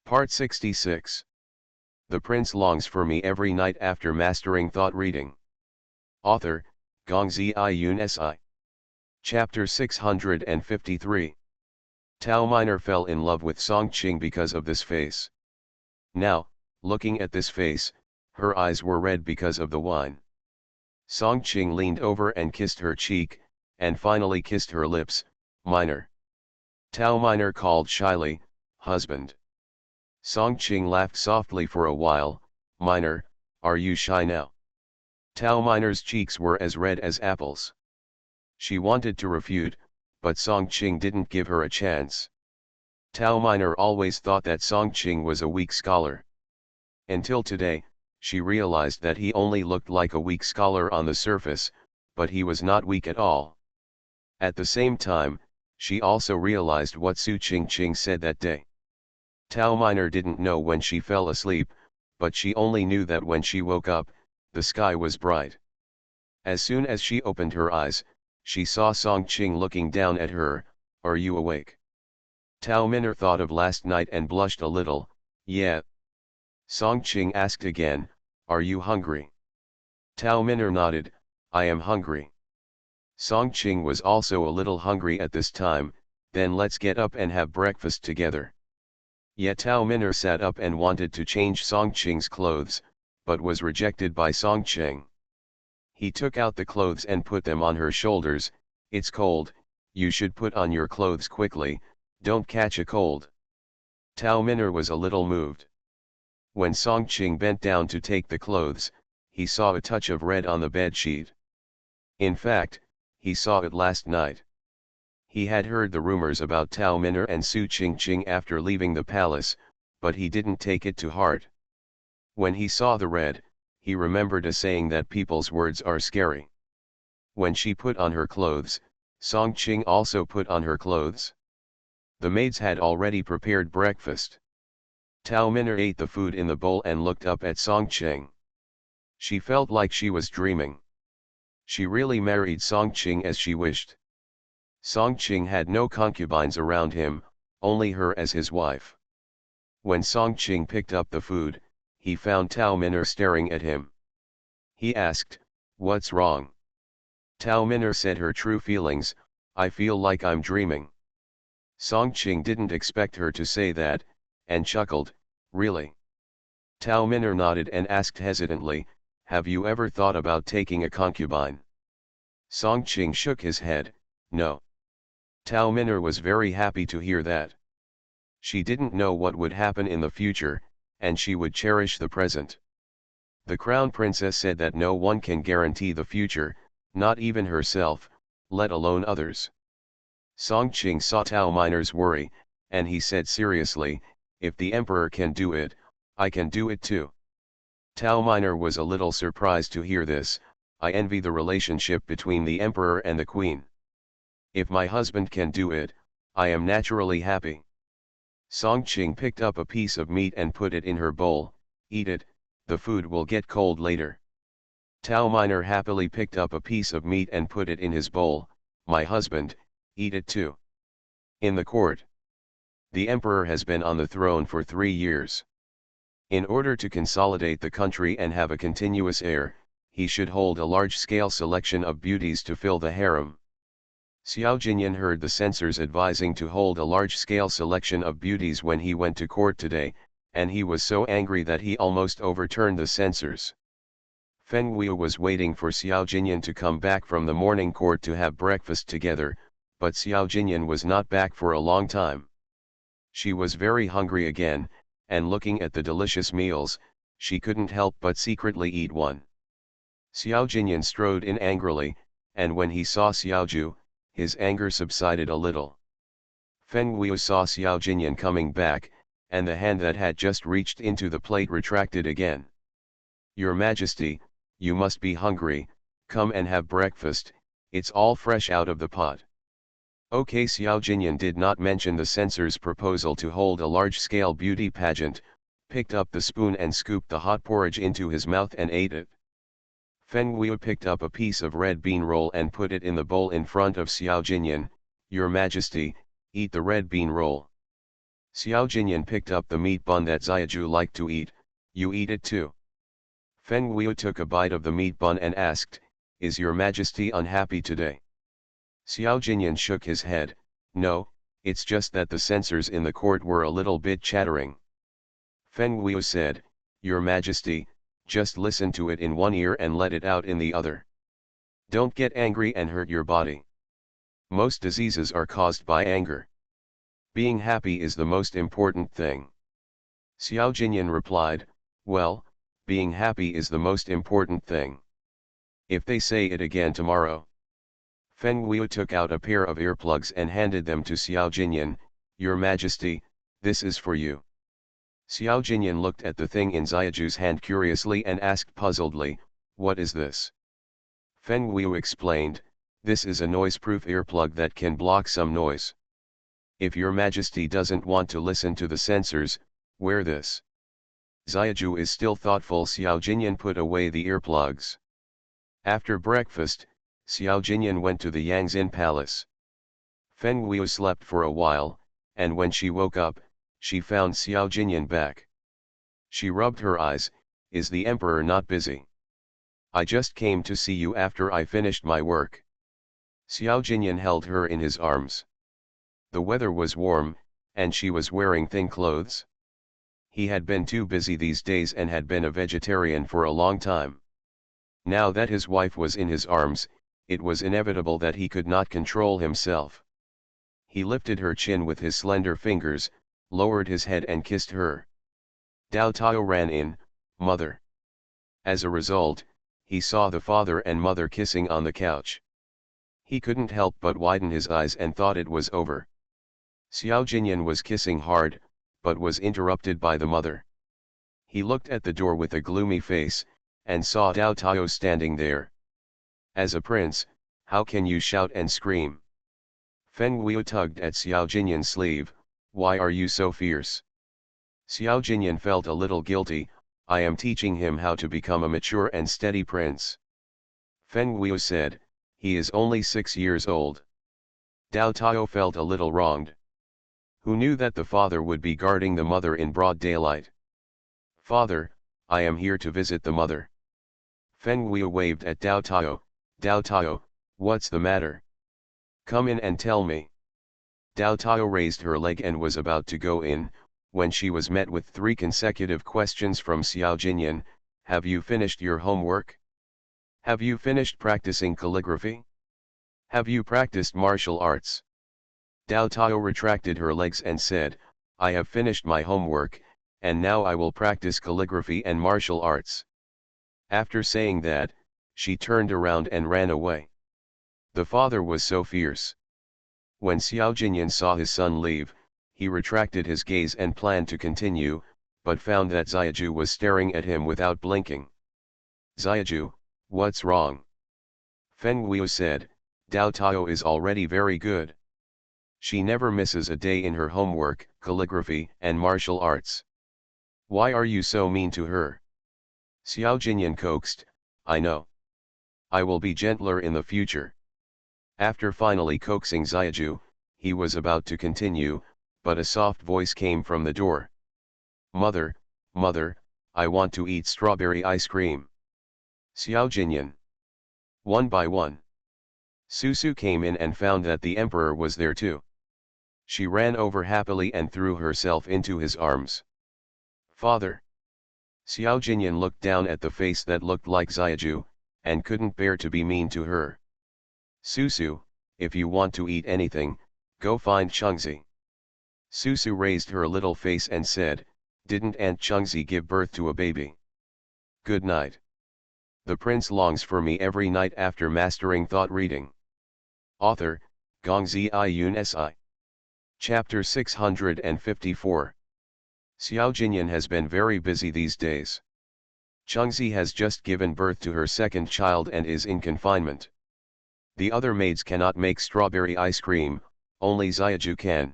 Part 66. The Prince longs for me every night after mastering thought reading. Author, Gongzi Yun Si. Chapter 653. Tao Minor fell in love with Song Qing because of this face. Now, looking at this face, her eyes were red because of the wine. Song Qing leaned over and kissed her cheek, and finally kissed her lips. Minor. Tao Minor called shyly, husband. Song Qing laughed softly for a while. Minor, are you shy now? Tao Minor's cheeks were as red as apples. She wanted to refute, but Song Qing didn't give her a chance. Tao Minor always thought that Song Qing was a weak scholar. Until today, she realized that he only looked like a weak scholar on the surface, but he was not weak at all. At the same time, she also realized what Su Qing said that day. Tao Minor didn't know when she fell asleep, but she only knew that when she woke up, the sky was bright. As soon as she opened her eyes, she saw Song Qing looking down at her. Are you awake? Tao Minor thought of last night and blushed a little. Yeah. Song Qing asked again, are you hungry? Tao Minor nodded, I am hungry. Song Qing was also a little hungry at this time. Then let's get up and have breakfast together. Yet Tao Minor sat up and wanted to change Song Qing's clothes, but was rejected by Song Qing. He took out the clothes and put them on her shoulders. It's cold, you should put on your clothes quickly, don't catch a cold. Tao Minor was a little moved. When Song Qing bent down to take the clothes, he saw a touch of red on the bedsheet. In fact, he saw it last night. He had heard the rumors about Tao Minor and Su Qing after leaving the palace, but he didn't take it to heart. When he saw the red, he remembered a saying that people's words are scary. When she put on her clothes, Song Qing also put on her clothes. The maids had already prepared breakfast. Tao Minor ate the food in the bowl and looked up at Song Qing. She felt like she was dreaming. She really married Song Qing as she wished. Song Qing had no concubines around him, only her as his wife. When Song Qing picked up the food, he found Tao Minor staring at him. He asked, what's wrong? Tao Minor said her true feelings, I feel like I'm dreaming. Song Qing didn't expect her to say that, and chuckled, really? Tao Minor nodded and asked hesitantly, have you ever thought about taking a concubine? Song Qing shook his head, no. Tao Minor was very happy to hear that. She didn't know what would happen in the future, and she would cherish the present. The Crown Princess said that no one can guarantee the future, not even herself, let alone others. Song Qing saw Tao Minor's worry, and he said seriously, if the Emperor can do it, I can do it too. Tao Minor was a little surprised to hear this. I envy the relationship between the Emperor and the Queen. If my husband can do it, I am naturally happy. Song Qing picked up a piece of meat and put it in her bowl. Eat it, the food will get cold later. Tao Minor happily picked up a piece of meat and put it in his bowl. My husband, eat it too. In the court. The emperor has been on the throne for 3 years. In order to consolidate the country and have a continuous heir, he should hold a large-scale selection of beauties to fill the harem. Xiao Jinyan heard the censors advising to hold a large-scale selection of beauties when he went to court today, and he was so angry that he almost overturned the censors. Feng Wei was waiting for Xiao Jinyan to come back from the morning court to have breakfast together, but Xiao Jinyan was not back for a long time. She was very hungry again, and looking at the delicious meals, she couldn't help but secretly eat one. Xiao Jinyan strode in angrily, and when he saw Xiao Ju, his anger subsided a little. Feng Wei saw Xiao Jinyan coming back, and the hand that had just reached into the plate retracted again. Your Majesty, you must be hungry, come and have breakfast, it's all fresh out of the pot. Okay, Xiao Jinyan did not mention the censor's proposal to hold a large-scale beauty pageant, picked up the spoon and scooped the hot porridge into his mouth and ate it. Feng Wei picked up a piece of red bean roll and put it in the bowl in front of Xiao Jinyan. Your Majesty, eat the red bean roll. Xiao Jinyan picked up the meat bun that Xiaju liked to eat. You eat it too? Feng Guiu took a bite of the meat bun and asked, is your majesty unhappy today? Xiao Jinyan shook his head, no, it's just that the censors in the court were a little bit chattering. Feng Guiu said, your majesty, just listen to it in one ear and let it out in the other. Don't get angry and hurt your body. Most diseases are caused by anger. Being happy is the most important thing. Xiao Jinyan replied, well, being happy is the most important thing. If they say it again tomorrow. Feng Guiu took out a pair of earplugs and handed them to Xiao Jinyan, your majesty, this is for you. Xiao Jinyan looked at the thing in Xiaju's hand curiously and asked puzzledly, what is this? Feng Guiu explained, this is a noise-proof earplug that can block some noise. If your majesty doesn't want to listen to the censors, wear this. Xiaju is still thoughtful. Xiao Jinyan put away the earplugs. After breakfast, Xiao Jinyan went to the Yangzin palace. Feng Guiu slept for a while, and when she woke up, she found Xiao Jinyan back. She rubbed her eyes, is the emperor not busy? I just came to see you after I finished my work. Xiao Jinyan held her in his arms. The weather was warm, and she was wearing thin clothes. He had been too busy these days and had been a vegetarian for a long time. Now that his wife was in his arms, it was inevitable that he could not control himself. He lifted her chin with his slender fingers, lowered his head and kissed her. Dao Tao ran in, mother. As a result, he saw the father and mother kissing on the couch. He couldn't help but widen his eyes and thought it was over. Xiao Jinyan was kissing hard, but was interrupted by the mother. He looked at the door with a gloomy face, and saw Dao Tao standing there. As a prince, how can you shout and scream? Feng Guiu tugged at Xiao Jinyan's sleeve, why are you so fierce? Xiao Jinyan felt a little guilty, I am teaching him how to become a mature and steady prince. Feng Guiu said, he is only 6 years old. Dao Tao felt a little wronged. Who knew that the father would be guarding the mother in broad daylight? Father, I am here to visit the mother. Feng Guiu waved at Dao Tao. Dao Tao, what's the matter? Come in and tell me. Dao Tao raised her leg and was about to go in, when she was met with 3 consecutive questions from Xiao Jinyan, have you finished your homework? Have you finished practicing calligraphy? Have you practiced martial arts? Dao Tao retracted her legs and said, I have finished my homework, and now I will practice calligraphy and martial arts. After saying that, she turned around and ran away. The father was so fierce. When Xiao Jinyan saw his son leave, he retracted his gaze and planned to continue, but found that Xiaju was staring at him without blinking. Xiaju, what's wrong? Feng Guiu said, Dao Tao is already very good. She never misses a day in her homework, calligraphy and martial arts. Why are you so mean to her? Xiao Jinyan coaxed, I know. I will be gentler in the future. After finally coaxing Xiaju, he was about to continue, but a soft voice came from the door. Mother, mother, I want to eat strawberry ice cream. Xiao Jinyan. One by one. Susu came in and found that the emperor was there too. She ran over happily and threw herself into his arms. Father. Xiao Jinyan looked down at the face that looked like Xiaju, and couldn't bear to be mean to her. Susu, if you want to eat anything, go find Chengzi. Susu raised her little face and said, didn't Aunt Chengzi give birth to a baby? Good night. The prince longs for me every night after mastering thought reading. Author, Gongzi Yun Si. Chapter 654. Xiao Jinyan has been very busy these days. Chengzi has just given birth to her second child and is in confinement. The other maids cannot make strawberry ice cream, only Xiaju can.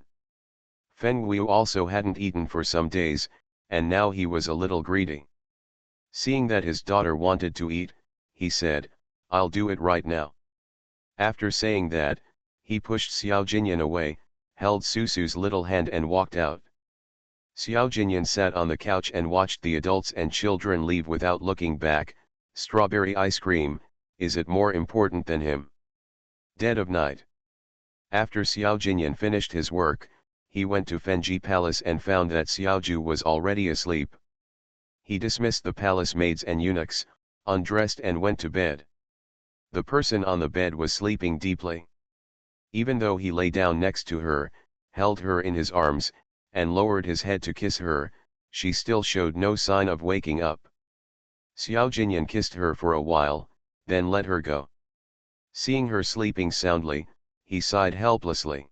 Feng Guiu also hadn't eaten for some days, and now he was a little greedy. Seeing that his daughter wanted to eat, he said, I'll do it right now. After saying that, he pushed Xiao Jinyan away, held Susu's little hand and walked out. Xiao Jinyan sat on the couch and watched the adults and children leave without looking back. Strawberry ice cream, is it more important than him? Dead of night. After Xiao Jinyan finished his work, he went to Fenji Palace and found that Xiaoju was already asleep. He dismissed the palace maids and eunuchs, undressed and went to bed. The person on the bed was sleeping deeply. Even though he lay down next to her, held her in his arms, and lowered his head to kiss her, she still showed no sign of waking up. Xiao Jinyan kissed her for a while, then let her go. Seeing her sleeping soundly, he sighed helplessly.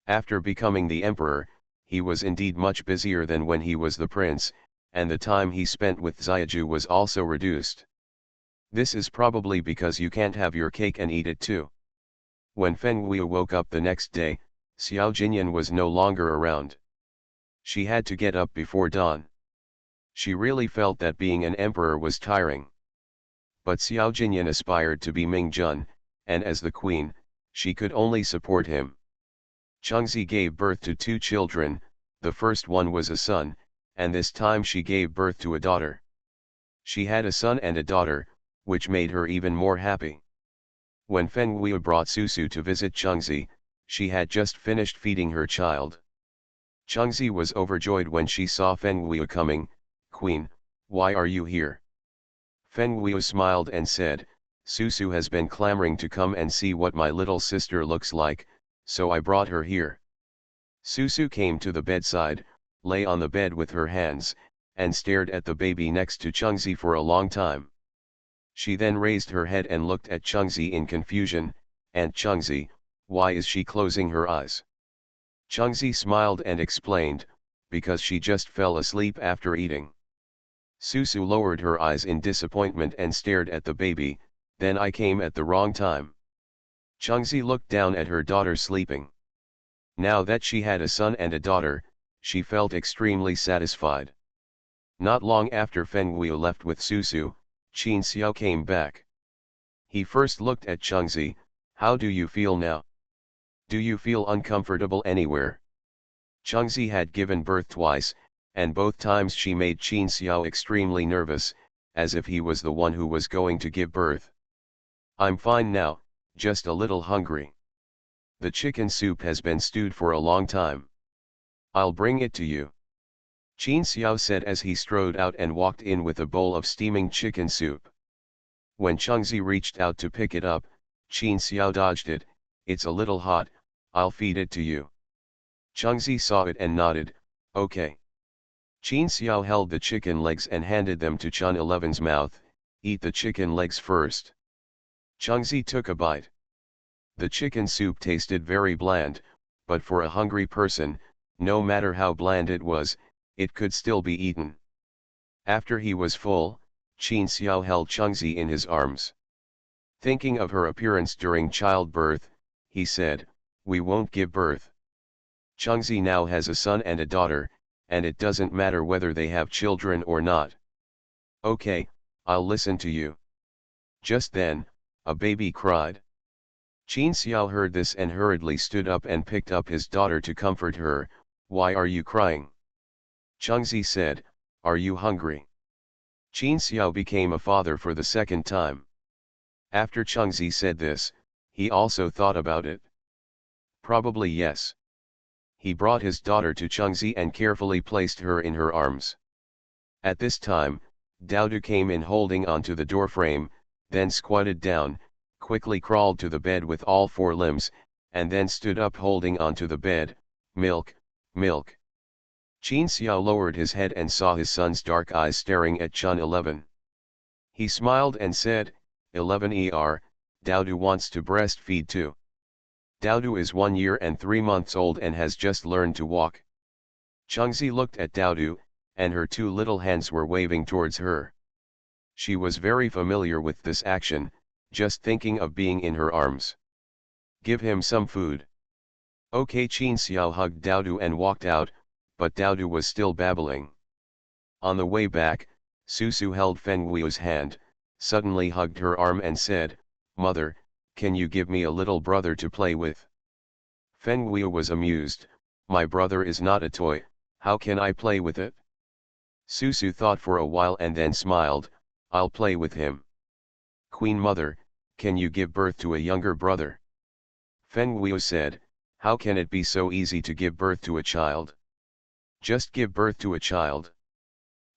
After becoming the emperor, he was indeed much busier than when he was the prince, and the time he spent with Xiaoju was also reduced. This is probably because you can't have your cake and eat it too. When Feng Wu woke up the next day, Xiao Jinyan was no longer around. She had to get up before dawn. She really felt that being an emperor was tiring. But Xiao Jinyan aspired to be Ming Jun, and as the queen, she could only support him. Chengzi gave birth to 2 children, the first one was a son, and this time she gave birth to a daughter. She had a son and a daughter, which made her even more happy. When Feng Wu brought Susu to visit Chengzi, she had just finished feeding her child. Chengzi was overjoyed when she saw Feng Wu coming. "Queen, why are you here?" Feng Wu smiled and said, "Susu has been clamoring to come and see what my little sister looks like, so I brought her here." Susu came to the bedside, lay on the bed with her hands, and stared at the baby next to Chengzi for a long time. She then raised her head and looked at Chengzi in confusion. "Aunt Chengzi, why is she closing her eyes?" Chengzi smiled and explained, "Because she just fell asleep after eating." Susu lowered her eyes in disappointment and stared at the baby. "Then I came at the wrong time." Chengzi looked down at her daughter sleeping. Now that she had a son and a daughter, she felt extremely satisfied. Not long after Feng Wu left with Susu, Qin Xiao came back. He first looked at Chengzi. "How do you feel now? Do you feel uncomfortable anywhere?" Chengzi had given birth twice, and both times she made Qin Xiao extremely nervous, as if he was the one who was going to give birth. "I'm fine now, just a little hungry. The chicken soup has been stewed for a long time. I'll bring it to you." Qin Xiao said as he strode out and walked in with a bowl of steaming chicken soup. When Chengzi reached out to pick it up, Qin Xiao dodged it. "It's a little hot, I'll feed it to you." Chengzi saw it and nodded, "Okay." Qin Xiao held the chicken legs and handed them to Chun 11's mouth. "Eat the chicken legs first." Chengzi took a bite. The chicken soup tasted very bland, but for a hungry person, no matter how bland it was, it could still be eaten. After he was full, Qin Xiao held Chengzi in his arms. Thinking of her appearance during childbirth, he said, "We won't give birth. Chengzi now has a son and a daughter, and it doesn't matter whether they have children or not." "Okay, I'll listen to you." Just then, a baby cried. Qin Xiao heard this and hurriedly stood up and picked up his daughter to comfort her. "Why are you crying?" Chengzi said, "Are you hungry?" Qin Xiao became a father for the second time. After Chengzi said this, he also thought about it. Probably yes. He brought his daughter to Chengzi and carefully placed her in her arms. At this time, Daodu came in holding onto the doorframe, then squatted down, quickly crawled to the bed with all 4 limbs, and then stood up holding onto the bed. "Milk, milk." Qin Xiao lowered his head and saw his son's dark eyes staring at Chun 11. He smiled and said, 11 Daodu wants to breastfeed too. Daodu is 1 year and 3 months old and has just learned to walk. Chengzi looked at Daodu, and her 2 little hands were waving towards her. She was very familiar with this action, just thinking of being in her arms. "Give him some food." Okay, Qin Xiao hugged Daodu and walked out, but Daodu was still babbling. On the way back, Susu held Feng Wu's hand, suddenly hugged her arm and said, "Mother, can you give me a little brother to play with?" Feng Wu was amused. "My brother is not a toy, How can I play with it? Susu thought for a while and then smiled, I'll play with him. Queen Mother, can you give birth to a younger brother? Feng Guo said, how can it be so easy to give birth to a child? Just give birth to a child.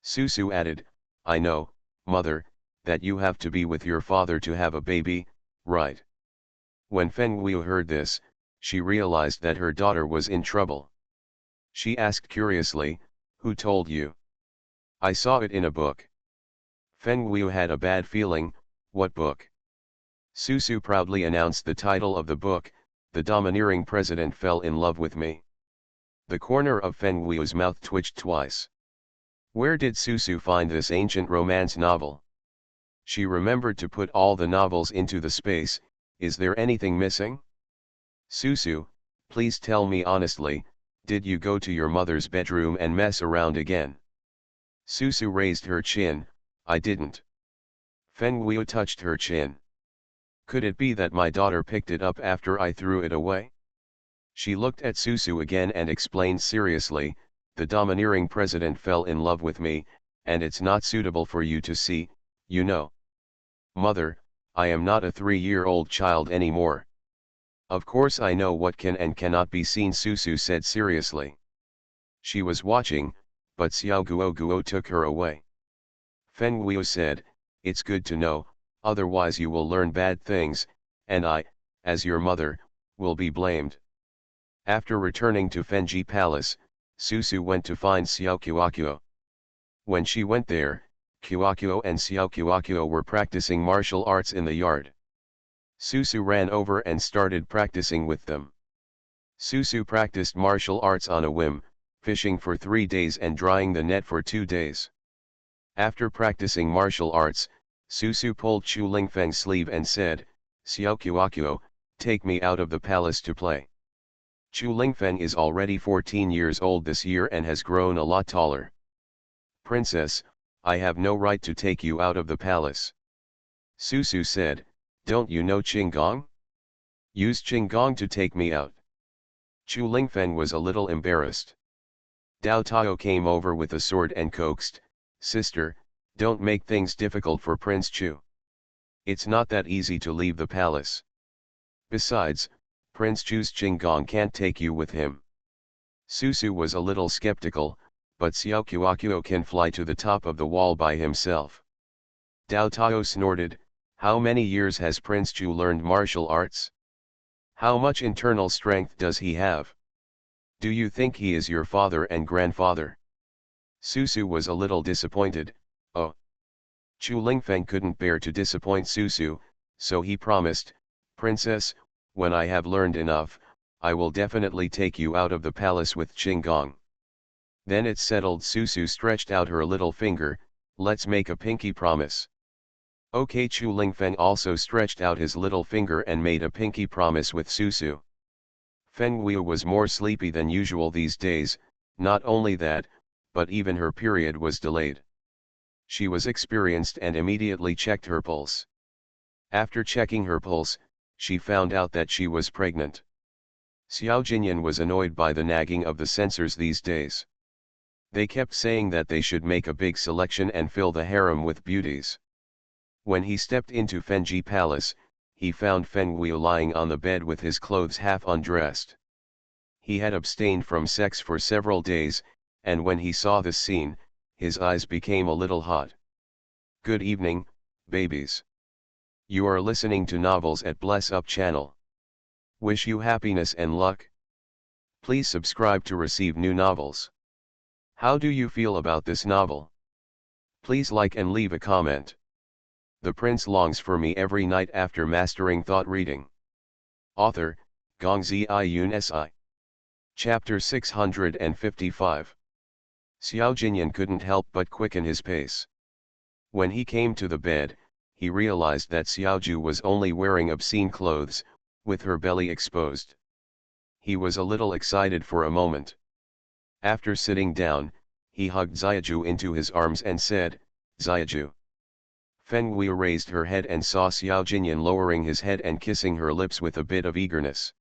Susu added, I know, Mother, that you have to be with your father to have a baby, right? When Feng Guo heard this, she realized that her daughter was in trouble. She asked curiously, who told you? I saw it in a book. Feng Guo had a bad feeling, what book? Susu proudly announced the title of the book, The Domineering President Fell in Love with Me. The corner of Feng Guo's mouth twitched twice. Where did Susu find this ancient romance novel? She remembered to put all the novels into the space, is there anything missing? Susu, please tell me honestly, did you go to your mother's bedroom and mess around again? Susu raised her chin, I didn't. Feng Guo touched her chin. Could it be that my daughter picked it up after I threw it away? She looked at Susu again and explained seriously, the domineering president fell in love with me, and it's not suitable for you to see, you know. Mother, I am not a 3-year-old child anymore. Of course I know what can and cannot be seen, Susu said seriously. She was watching, but Xiao Guo took her away. Feng Guo said, it's good to know, otherwise you will learn bad things, and I, as your mother, will be blamed. After returning to Fenji Palace, Susu went to find Xiao Qiuqiu. When she went there, Qiuqiu and Xiao Qiuqiu were practicing martial arts in the yard. Susu ran over and started practicing with them. Susu practiced martial arts on a whim, fishing for 3 days and drying the net for 2 days. After practicing martial arts, Susu pulled Chu Lingfeng's sleeve and said, Xiao Qiuqiu, take me out of the palace to play. Chu Lingfeng is already 14 years old this year and has grown a lot taller. Princess, I have no right to take you out of the palace. Susu said, don't you know Qinggong? Use Qinggong to take me out. Chu Lingfeng was a little embarrassed. Dao Tao came over with a sword and coaxed, sister, don't make things difficult for Prince Chu. It's not that easy to leave the palace. Besides, Prince Chu's Qinggong can't take you with him. Susu was a little skeptical, but Xiao Qiuqiu can fly to the top of the wall by himself. Dao Tao snorted, how many years has Prince Chu learned martial arts? How much internal strength does he have? Do you think he is your father and grandfather? Susu was a little disappointed, oh. Chu Lingfeng couldn't bear to disappoint Susu, so he promised, Princess, when I have learned enough, I will definitely take you out of the palace with Qinggong. Then it's settled. Susu stretched out her little finger, let's make a pinky promise. Okay. Chu Lingfeng also stretched out his little finger and made a pinky promise with Susu. Feng Guo was more sleepy than usual these days, not only that, but even her period was delayed. She was experienced and immediately checked her pulse. After checking her pulse, she found out that she was pregnant. Xiao Jinyan was annoyed by the nagging of the censors these days. They kept saying that they should make a big selection and fill the harem with beauties. When he stepped into Fenji Palace, he found Feng Guo lying on the bed with his clothes half undressed. He had abstained from sex for several days, and when he saw this scene, his eyes became a little hot. Good evening, babies. You are listening to novels at Bless Up channel. Wish you happiness and luck. Please subscribe to receive new novels. How do you feel about this novel? Please like and leave a comment. The prince longs for me every night after mastering thought reading. Author, Gongzi Yun Si. Chapter 655. Xiao Jinyan couldn't help but quicken his pace. When he came to the bed, he realized that Xiaoju was only wearing obscene clothes, with her belly exposed. He was a little excited for a moment. After sitting down, he hugged Xiaoju into his arms and said, Xiaoju. Feng Guo raised her head and saw Xiao Jinyan lowering his head and kissing her lips with a bit of eagerness.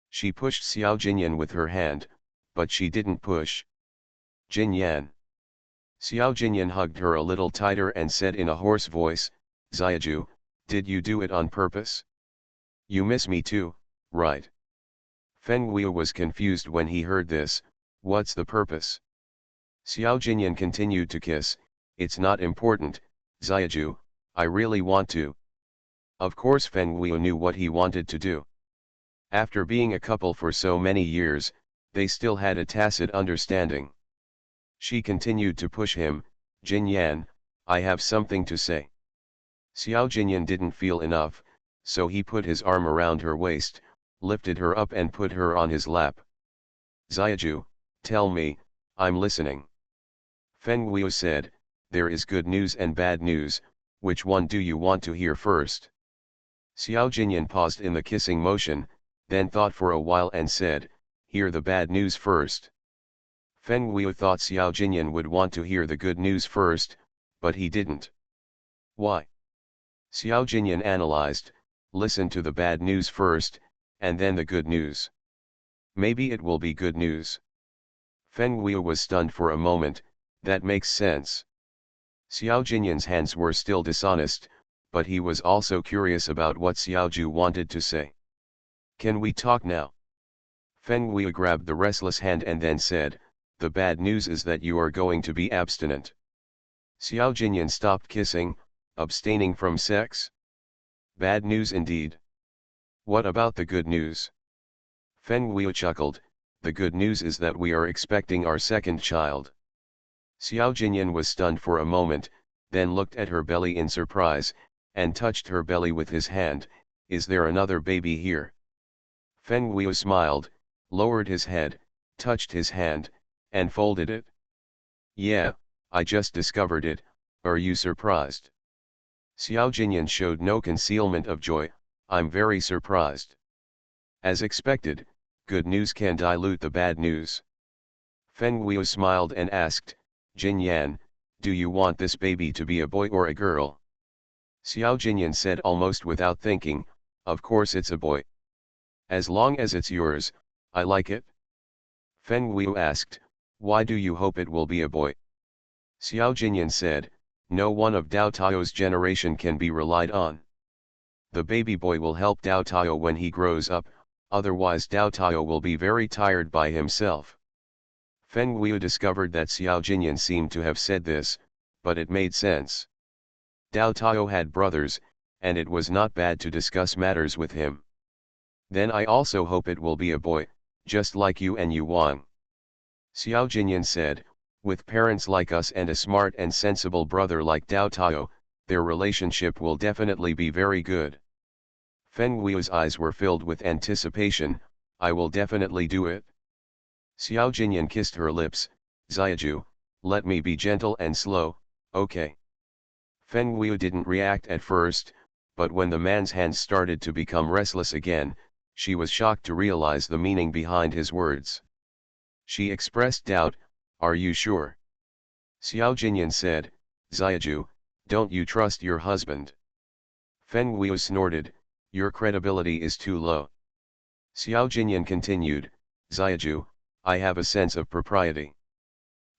She pushed Xiao Jinyan with her hand, but she didn't push. Jin Yan. Xiao Jinyan hugged her a little tighter and said in a hoarse voice, Xiaju, did you do it on purpose? You miss me too, right? Feng Guiu was confused when he heard this. What's the purpose? Xiao Jinyan continued to kiss. It's not important, Xiaju, I really want to. Of course Feng Guiu knew what he wanted to do. After being a couple for so many years, they still had a tacit understanding. She continued to push him. Jin Yan, I have something to say. Xiao Jinyan didn't feel enough, so he put his arm around her waist, lifted her up and put her on his lap. Xiaju, tell me, I'm listening. Feng Guiu said, there is good news and bad news, which one do you want to hear first? Xiao Jinyan paused in the kissing motion, then thought for a while and said, hear the bad news first. Feng Guiu thought Xiao Jinyan would want to hear the good news first, but he didn't. Why? Xiao Jinyan analyzed, listen to the bad news first, and then the good news. Maybe it will be good news. Feng Guiu was stunned for a moment. That makes sense. Xiao Jinyan's hands were still dishonest, but he was also curious about what Xiaoju wanted to say. Can we talk now? Feng Guiu grabbed the restless hand and then said, the bad news is that you are going to be abstinent. Xiao Jinyan stopped kissing, abstaining from sex? Bad news indeed. What about the good news? Feng Guiu chuckled, the good news is that we are expecting our second child. Xiao Jinyan was stunned for a moment, then looked at her belly in surprise, and touched her belly with his hand. Is there another baby here? Feng Guiu smiled, lowered his head, touched his hand, and folded it. Yeah, I just discovered it, are you surprised? Xiao Jinyan showed no concealment of joy, I'm very surprised. As expected, good news can dilute the bad news. Feng Guiu smiled and asked, Jin Yan, do you want this baby to be a boy or a girl? Xiao Jinyan said almost without thinking, of course it's a boy. As long as it's yours, I like it. Feng Guiu asked, why do you hope it will be a boy? Xiao Jinyan said, no one of Dao Tao's generation can be relied on. The baby boy will help Dao Tao when he grows up, otherwise Dao Tao will be very tired by himself. Feng Guiu discovered that Xiao Jinyan seemed to have said this, but it made sense. Dao Tao had brothers, and it was not bad to discuss matters with him. Then I also hope it will be a boy, just like you and Yu Wang. Xiao Jinyan said, with parents like us and a smart and sensible brother like Dao Tao, their relationship will definitely be very good. Feng Guiu's eyes were filled with anticipation, I will definitely do it. Xiao Jinyan kissed her lips, Xiaju, let me be gentle and slow, okay. Feng Guiu didn't react at first, but when the man's hands started to become restless again, she was shocked to realize the meaning behind his words. She expressed doubt, are you sure? Xiao Jinyan said, Xiaju, don't you trust your husband? Feng Guiu snorted, your credibility is too low. Xiao Jinyan continued, Xiaju, I have a sense of propriety.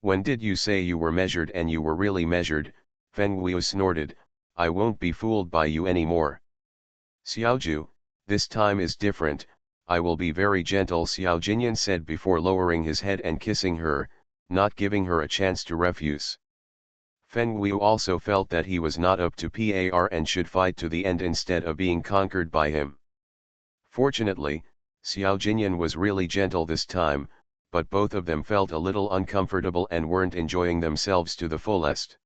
When did you say you were measured and you were really measured? Feng Guiu snorted, I won't be fooled by you anymore. Xiaoju, this time is different, I will be very gentle, Xiao Jinyan said before lowering his head and kissing her, not giving her a chance to refuse. Feng Guiu also felt that he was not up to par and should fight to the end instead of being conquered by him. Fortunately, Xiao Jinyan was really gentle this time, but both of them felt a little uncomfortable and weren't enjoying themselves to the fullest.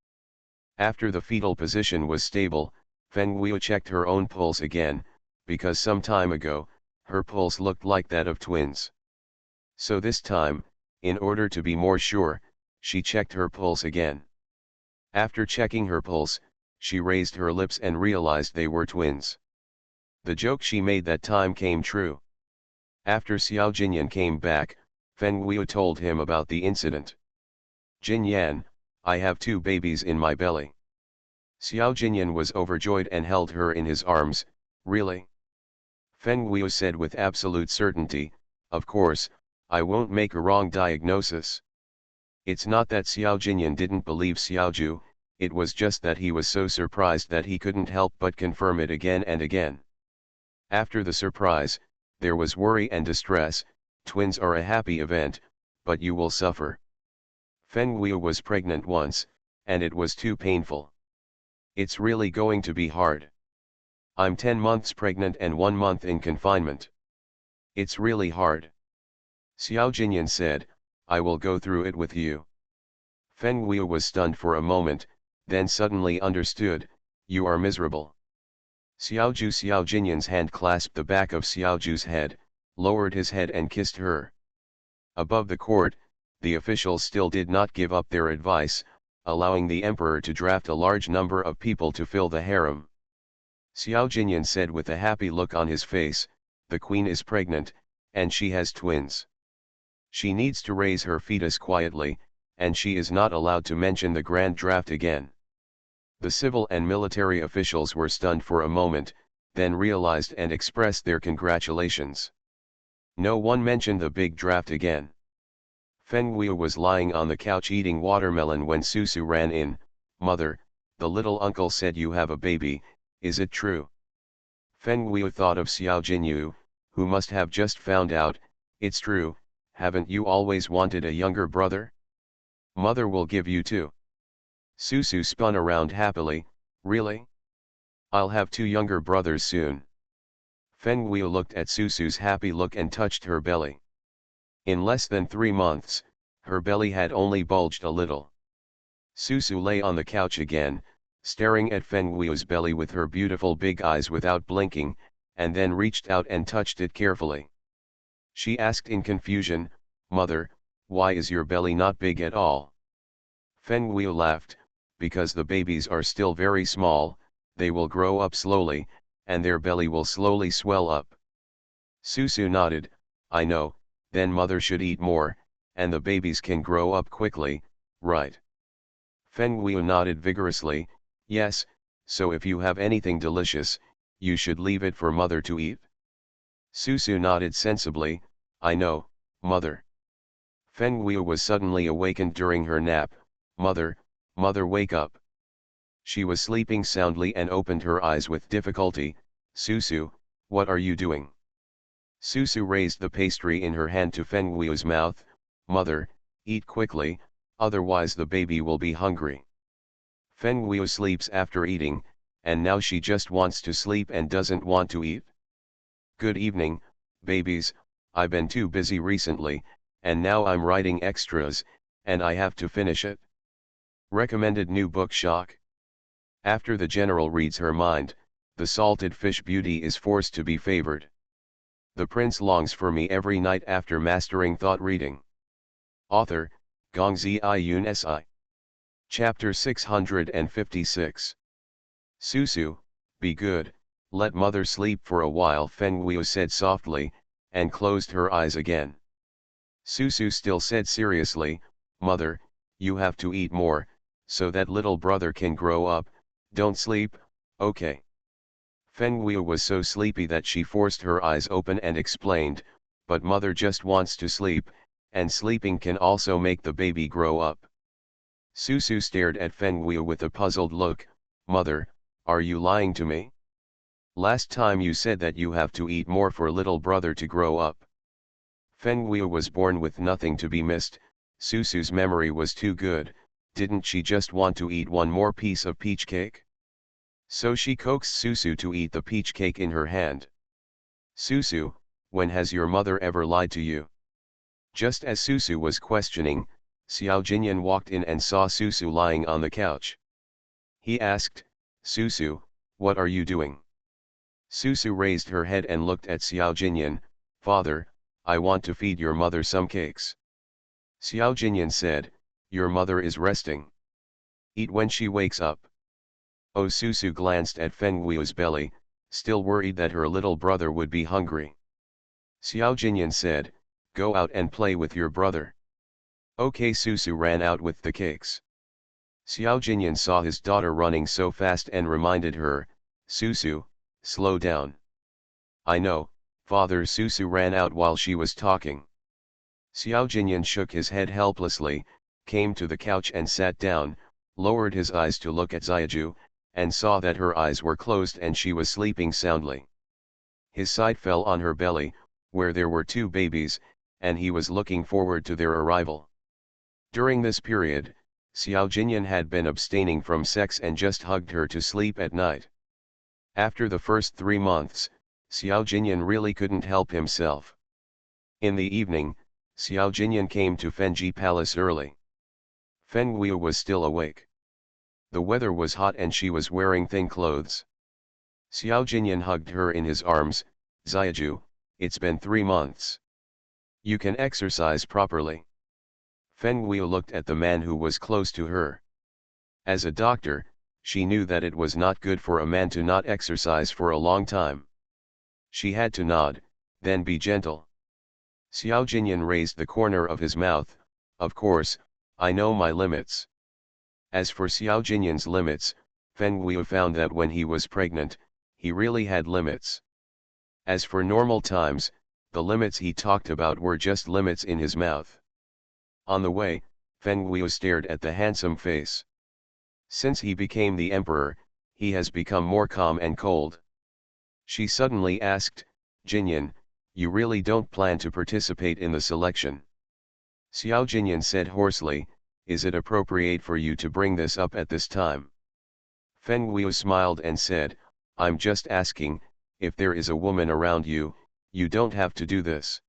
After the fetal position was stable, Feng Guiu checked her own pulse again, because some time ago, her pulse looked like that of twins. So this time, in order to be more sure, she checked her pulse again. After checking her pulse, she raised her lips and realized they were twins. The joke she made that time came true. After Xiao Jinyan came back, Feng Guiu told him about the incident. Jin Yan, I have 2 babies in my belly. Xiao Jinyan was overjoyed and held her in his arms, really? Feng Guiu said with absolute certainty, of course, I won't make a wrong diagnosis. It's not that Xiao Jinyan didn't believe Xiaoju, it was just that he was so surprised that he couldn't help but confirm it again and again. After the surprise, there was worry and distress. Twins are a happy event, but you will suffer. Feng Guiu was pregnant once, and it was too painful. It's really going to be hard. I'm 10 months pregnant and 1 month in confinement. It's really hard. Xiao Jinyan said, I will go through it with you. Feng Guiu was stunned for a moment, then suddenly understood, you are miserable. Xiao Jinyan's hand clasped the back of Xiaoju's head, lowered his head and kissed her. Above the court, the officials still did not give up their advice, allowing the emperor to draft a large number of people to fill the harem. Xiao Jinyan said with a happy look on his face, the queen is pregnant, and she has twins. She needs to raise her fetus quietly, and she is not allowed to mention the grand draft again. The civil and military officials were stunned for a moment, then realized and expressed their congratulations. No one mentioned the big draft again. Feng Guiu was lying on the couch eating watermelon when Susu ran in. Mother, the little uncle said you have a baby, is it true? Feng Guiu thought of Xiao Jinyu, who must have just found out. It's true, haven't you always wanted a younger brother? Mother will give you two. Susu spun around happily, really? I'll have 2 younger brothers soon. Feng Guiu looked at Susu's happy look and touched her belly. In less than 3 months, her belly had only bulged a little. Susu lay on the couch again, staring at Feng Guiu's belly with her beautiful big eyes without blinking, and then reached out and touched it carefully. She asked in confusion, Mother, why is your belly not big at all? Feng Guiu laughed, because the babies are still very small, they will grow up slowly, and their belly will slowly swell up. Susu nodded, I know, then mother should eat more, and the babies can grow up quickly, right? Feng Guiu nodded vigorously, yes, so if you have anything delicious, you should leave it for mother to eat. Susu nodded sensibly, I know, mother. Feng Guiu was suddenly awakened during her nap, Mother, mother wake up. She was sleeping soundly and opened her eyes with difficulty. Susu, what are you doing? Susu raised the pastry in her hand to Feng Guiu's mouth, Mother, eat quickly, otherwise the baby will be hungry. Feng Guiu sleeps after eating, and now she just wants to sleep and doesn't want to eat. Good evening, babies, I've been too busy recently, and now I'm writing extras, and I have to finish it. Recommended new book shock. After the general reads her mind, the salted fish beauty is forced to be favored. The prince longs for me every night after mastering thought reading. Author, Gongzi Yun Si. Chapter 656. Susu, be good, let mother sleep for a while, Feng Guiu said softly, and closed her eyes again. Susu still said seriously, Mother, you have to eat more, so that little brother can grow up, don't sleep, okay. Feng Guiu was so sleepy that she forced her eyes open and explained, but mother just wants to sleep, and sleeping can also make the baby grow up. Susu stared at Feng Guiu with a puzzled look, Mother, are you lying to me? Last time you said that you have to eat more for little brother to grow up. Feng Guiu was born with nothing to be missed, Susu's memory was too good, didn't she just want to eat one more piece of peach cake? So she coaxed Susu to eat the peach cake in her hand. Susu, when has your mother ever lied to you? Just as Susu was questioning, Xiao Jinyan walked in and saw Susu lying on the couch. He asked, Susu, what are you doing? Susu raised her head and looked at Xiao Jinyan, Father, I want to feed your mother some cakes. Xiao Jinyan said, your mother is resting. Eat when she wakes up. Oh, Susu glanced at Feng Guiu's belly, still worried that her little brother would be hungry. Xiao Jinyan said, go out and play with your brother. Okay, Susu ran out with the cakes. Xiao Jinyan saw his daughter running so fast and reminded her, Susu, slow down. I know, Father. Susu ran out while she was talking. Xiao Jinyan shook his head helplessly, came to the couch and sat down, lowered his eyes to look at Xiaju, and saw that her eyes were closed and she was sleeping soundly. His sight fell on her belly, where there were two babies, and he was looking forward to their arrival. During this period, Xiao Jinyan had been abstaining from sex and just hugged her to sleep at night. After the first 3 months, Xiao Jinyan really couldn't help himself. In the evening, Xiao Jinyan came to Fenji Palace early. Feng Guiu was still awake. The weather was hot and she was wearing thin clothes. Xiao Jinyan hugged her in his arms. Xiaju, it's been 3 months. You can exercise properly. Feng Guiu looked at the man who was close to her. As a doctor, she knew that it was not good for a man to not exercise for a long time. She had to nod, then be gentle. Xiao Jinyan raised the corner of his mouth. Of course, I know my limits. As for Xiao Jinyan's limits, Feng Guiu found that when he was pregnant, he really had limits. As for normal times, the limits he talked about were just limits in his mouth. On the way, Feng Guiu stared at the handsome face. Since he became the emperor, he has become more calm and cold. She suddenly asked, Jinyan, you really don't plan to participate in the selection? Xiao Jinyan said hoarsely, is it appropriate for you to bring this up at this time? Feng Guiu smiled and said, I'm just asking, if there is a woman around you, you don't have to do this.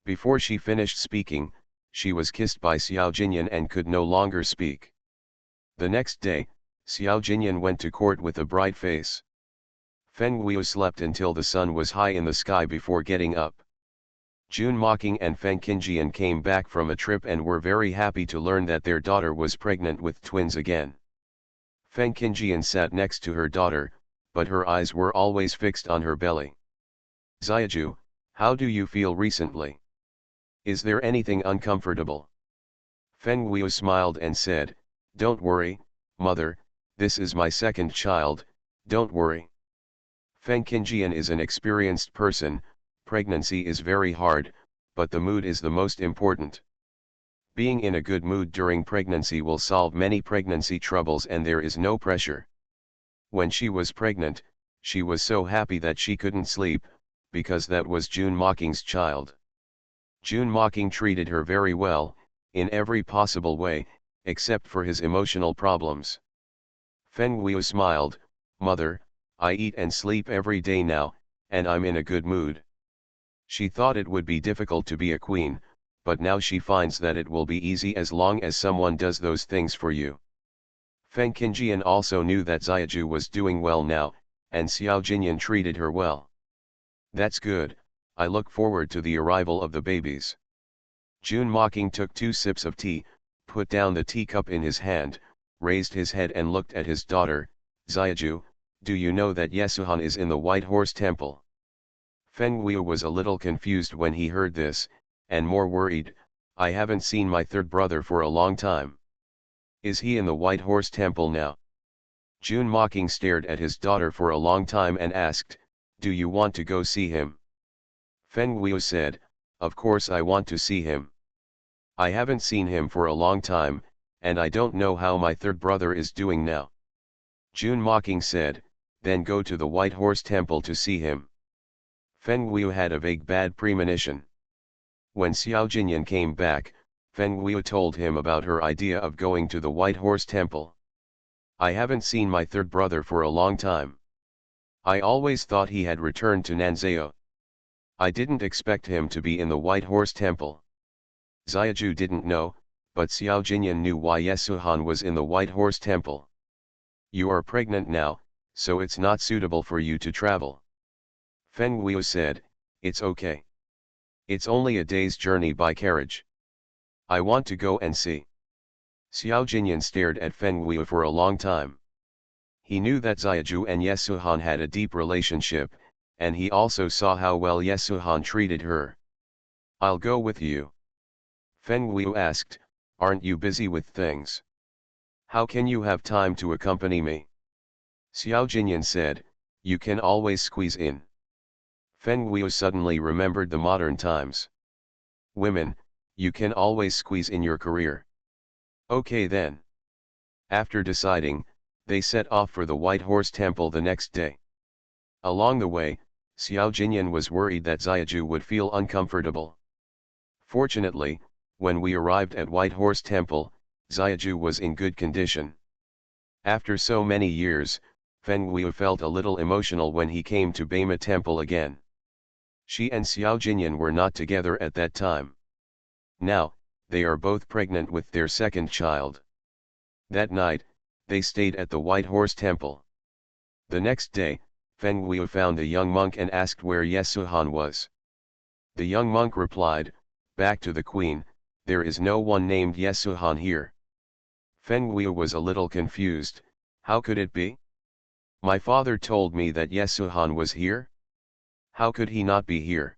Before she finished speaking, she was kissed by Xiao Jinyan and could no longer speak. The next day, Xiao Jinyan went to court with a bright face. Feng Guiu slept until the sun was high in the sky before getting up. Jun Mocking and Feng Qingjian came back from a trip and were very happy to learn that their daughter was pregnant with twins again. Feng Qingjian sat next to her daughter, but her eyes were always fixed on her belly. Xiaju, how do you feel recently? Is there anything uncomfortable? Feng Guiu smiled and said, don't worry, mother, this is my second child, don't worry. Feng Qingjian is an experienced person. Pregnancy is very hard, but the mood is the most important. Being in a good mood during pregnancy will solve many pregnancy troubles and there is no pressure. When she was pregnant, she was so happy that she couldn't sleep, because that was Jun Mocking's child. Jun Mocking treated her very well, in every possible way, except for his emotional problems. Feng Guiu smiled, mother, I eat and sleep every day now, and I'm in a good mood. She thought it would be difficult to be a queen, but now she finds that it will be easy as long as someone does those things for you. Feng Qingjian also knew that Xiaju was doing well now, and Xiao Jinyan treated her well. That's good, I look forward to the arrival of the babies. Jun Mocking took 2 sips of tea, put down the teacup in his hand, raised his head and looked at his daughter. Xiaju, do you know that Yesuhan is in the White Horse Temple? Feng Guiu was a little confused when he heard this, and more worried. I haven't seen my third brother for a long time. Is he in the White Horse Temple now? Jun Mocking stared at his daughter for a long time and asked, do you want to go see him? Feng Guiu said, of course I want to see him. I haven't seen him for a long time, and I don't know how my third brother is doing now. Jun Mocking said, then go to the White Horse Temple to see him. Feng Guiu had a vague bad premonition. When Xiao Jinyan came back, Feng Guiu told him about her idea of going to the White Horse Temple. I haven't seen my third brother for a long time. I always thought he had returned to Nanzhao. I didn't expect him to be in the White Horse Temple. Xiaju didn't know, but Xiao Jinyan knew why Yesuhan was in the White Horse Temple. You are pregnant now, so it's not suitable for you to travel. Feng Guiu said, it's okay. It's only a day's journey by carriage. I want to go and see. Xiao Jinyan stared at Feng Guiu for a long time. He knew that Xiaju and Yesuhan had a deep relationship, and he also saw how well Yesuhan treated her. I'll go with you. Feng Guiu asked, aren't you busy with things? How can you have time to accompany me? Xiao Jinyan said, you can always squeeze in. Feng Guiu suddenly remembered the modern times. Women, you can always squeeze in your career. Okay then. After deciding, they set off for the White Horse Temple the next day. Along the way, Xiao Jinyan was worried that Xiaju would feel uncomfortable. Fortunately, when we arrived at White Horse Temple, Xiaju was in good condition. After so many years, Feng Wu felt a little emotional when he came to Beima Temple again. She and Xiao Jinyan were not together at that time. Now, they are both pregnant with their second child. That night, they stayed at the White Horse Temple. The next day, Feng Wu found a young monk and asked where Yesuhan was. The young monk replied, "Back to the queen, there is no one named Yesuhan here." Feng Wu was a little confused. How could it be? My father told me that Yesuhan was here. How could he not be here?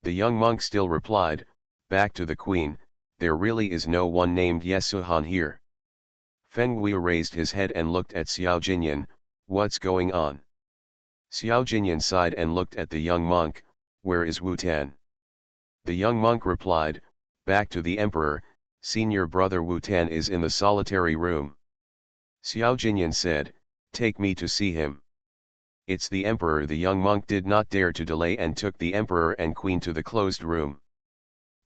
The young monk still replied, "Back to the queen, there really is no one named Yesuhan here." Feng Wu raised his head and looked at Xiao Jinyan. "What's going on?" Xiao Jinyan sighed and looked at the young monk. "Where is Wu Tan?" The young monk replied, "Back to the emperor, senior brother Wu Tan is in the solitary room." Xiao Jinyan said, "Take me to see him." "It's the emperor." The young monk did not dare to delay and took the emperor and queen to the closed room.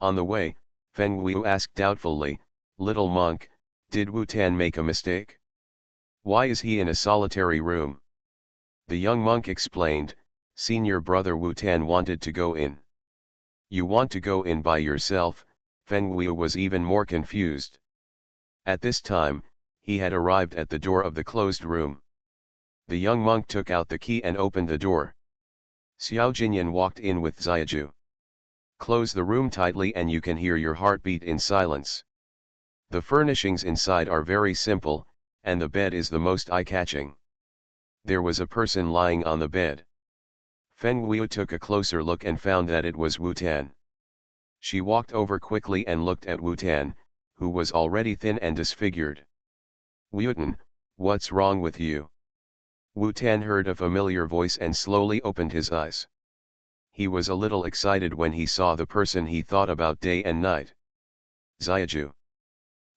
On the way, Feng Wu asked doubtfully, "Little monk, did Wu Tan make a mistake? Why is he in a solitary room?" The young monk explained, "Senior brother Wu Tan wanted to go in." "You want to go in by yourself?" Feng Wu was even more confused. At this time, he had arrived at the door of the closed room. The young monk took out the key and opened the door. Xiao Jinyan walked in with Xiaju. "Close the room tightly and you can hear your heartbeat in silence. The furnishings inside are very simple, and the bed is the most eye-catching." There was a person lying on the bed. Feng Wu took a closer look and found that it was Wu Tan. She walked over quickly and looked at Wu Tan, who was already thin and disfigured. "Wu Tan, what's wrong with you?" Wu Tan heard a familiar voice and slowly opened his eyes. He was a little excited when he saw the person he thought about day and night. "Xiaju."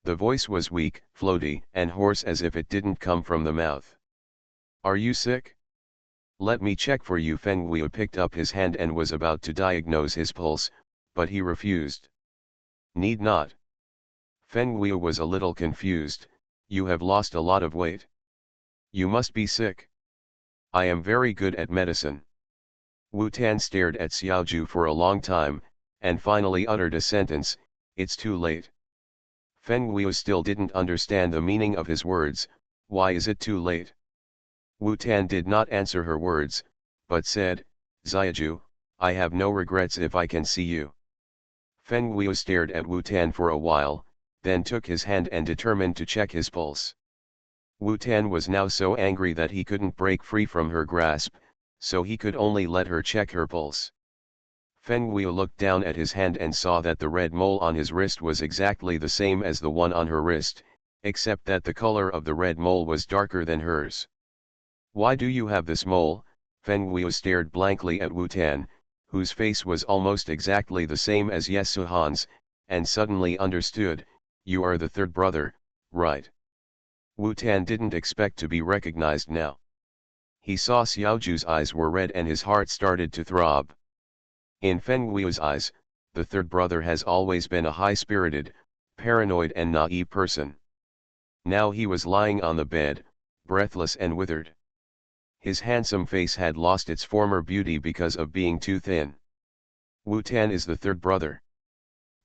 The voice was weak, floaty, and hoarse as if it didn't come from the mouth. "Are you sick? Let me check for you." Feng Wu picked up his hand and was about to diagnose his pulse, but he refused. "Need not." Feng Wu was a little confused. "You have lost a lot of weight. You must be sick." "I am very good at medicine." Wu Tan stared at Xiaoju for a long time, and finally uttered a sentence, "It's too late." Feng Wu still didn't understand the meaning of his words. "Why is it too late?" Wu Tan did not answer her words, but said, "Xiaju, I have no regrets if I can see you." Feng Wu stared at Wu Tan for a while, then took his hand and determined to check his pulse. Wu Tan was now so angry that he couldn't break free from her grasp, so he could only let her check her pulse. Feng Wu looked down at his hand and saw that the red mole on his wrist was exactly the same as the one on her wrist, except that the color of the red mole was darker than hers. "Why do you have this mole?" Feng Wu stared blankly at Wu Tan, whose face was almost exactly the same as Yesuhan's, and suddenly understood, "You are the third brother, right?" Wu Tan didn't expect to be recognized now. He saw Xiaoju's eyes were red and his heart started to throb. In Feng Wu's eyes, the third brother has always been a high-spirited, paranoid and naive person. Now he was lying on the bed, breathless and withered. His handsome face had lost its former beauty because of being too thin. "Wu Tan is the third brother.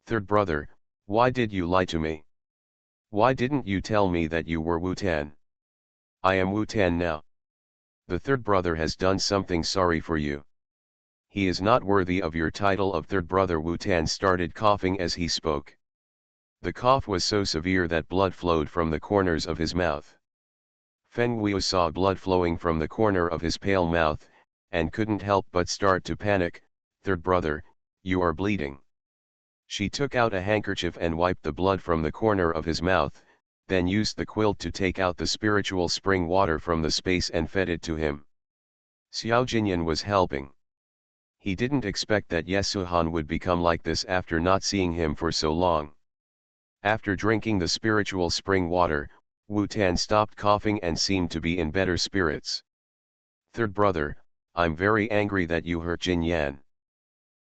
Third brother, why did you lie to me? Why didn't you tell me that you were Wu Tan? I am Wu Tan now. The third brother has done something sorry for you. He is not worthy of your title of third brother." Wu Tan started coughing as he spoke. The cough was so severe that blood flowed from the corners of his mouth. Feng Wu saw blood flowing from the corner of his pale mouth, and couldn't help but start to panic. "Third brother, you are bleeding." She took out a handkerchief and wiped the blood from the corner of his mouth, then used the quilt to take out the spiritual spring water from the space and fed it to him. Xiao Jinyan was helping. He didn't expect that Yesuhan would become like this after not seeing him for so long. After drinking the spiritual spring water, Wu Tan stopped coughing and seemed to be in better spirits. Third brother, I'm very angry that you hurt Jin Yan.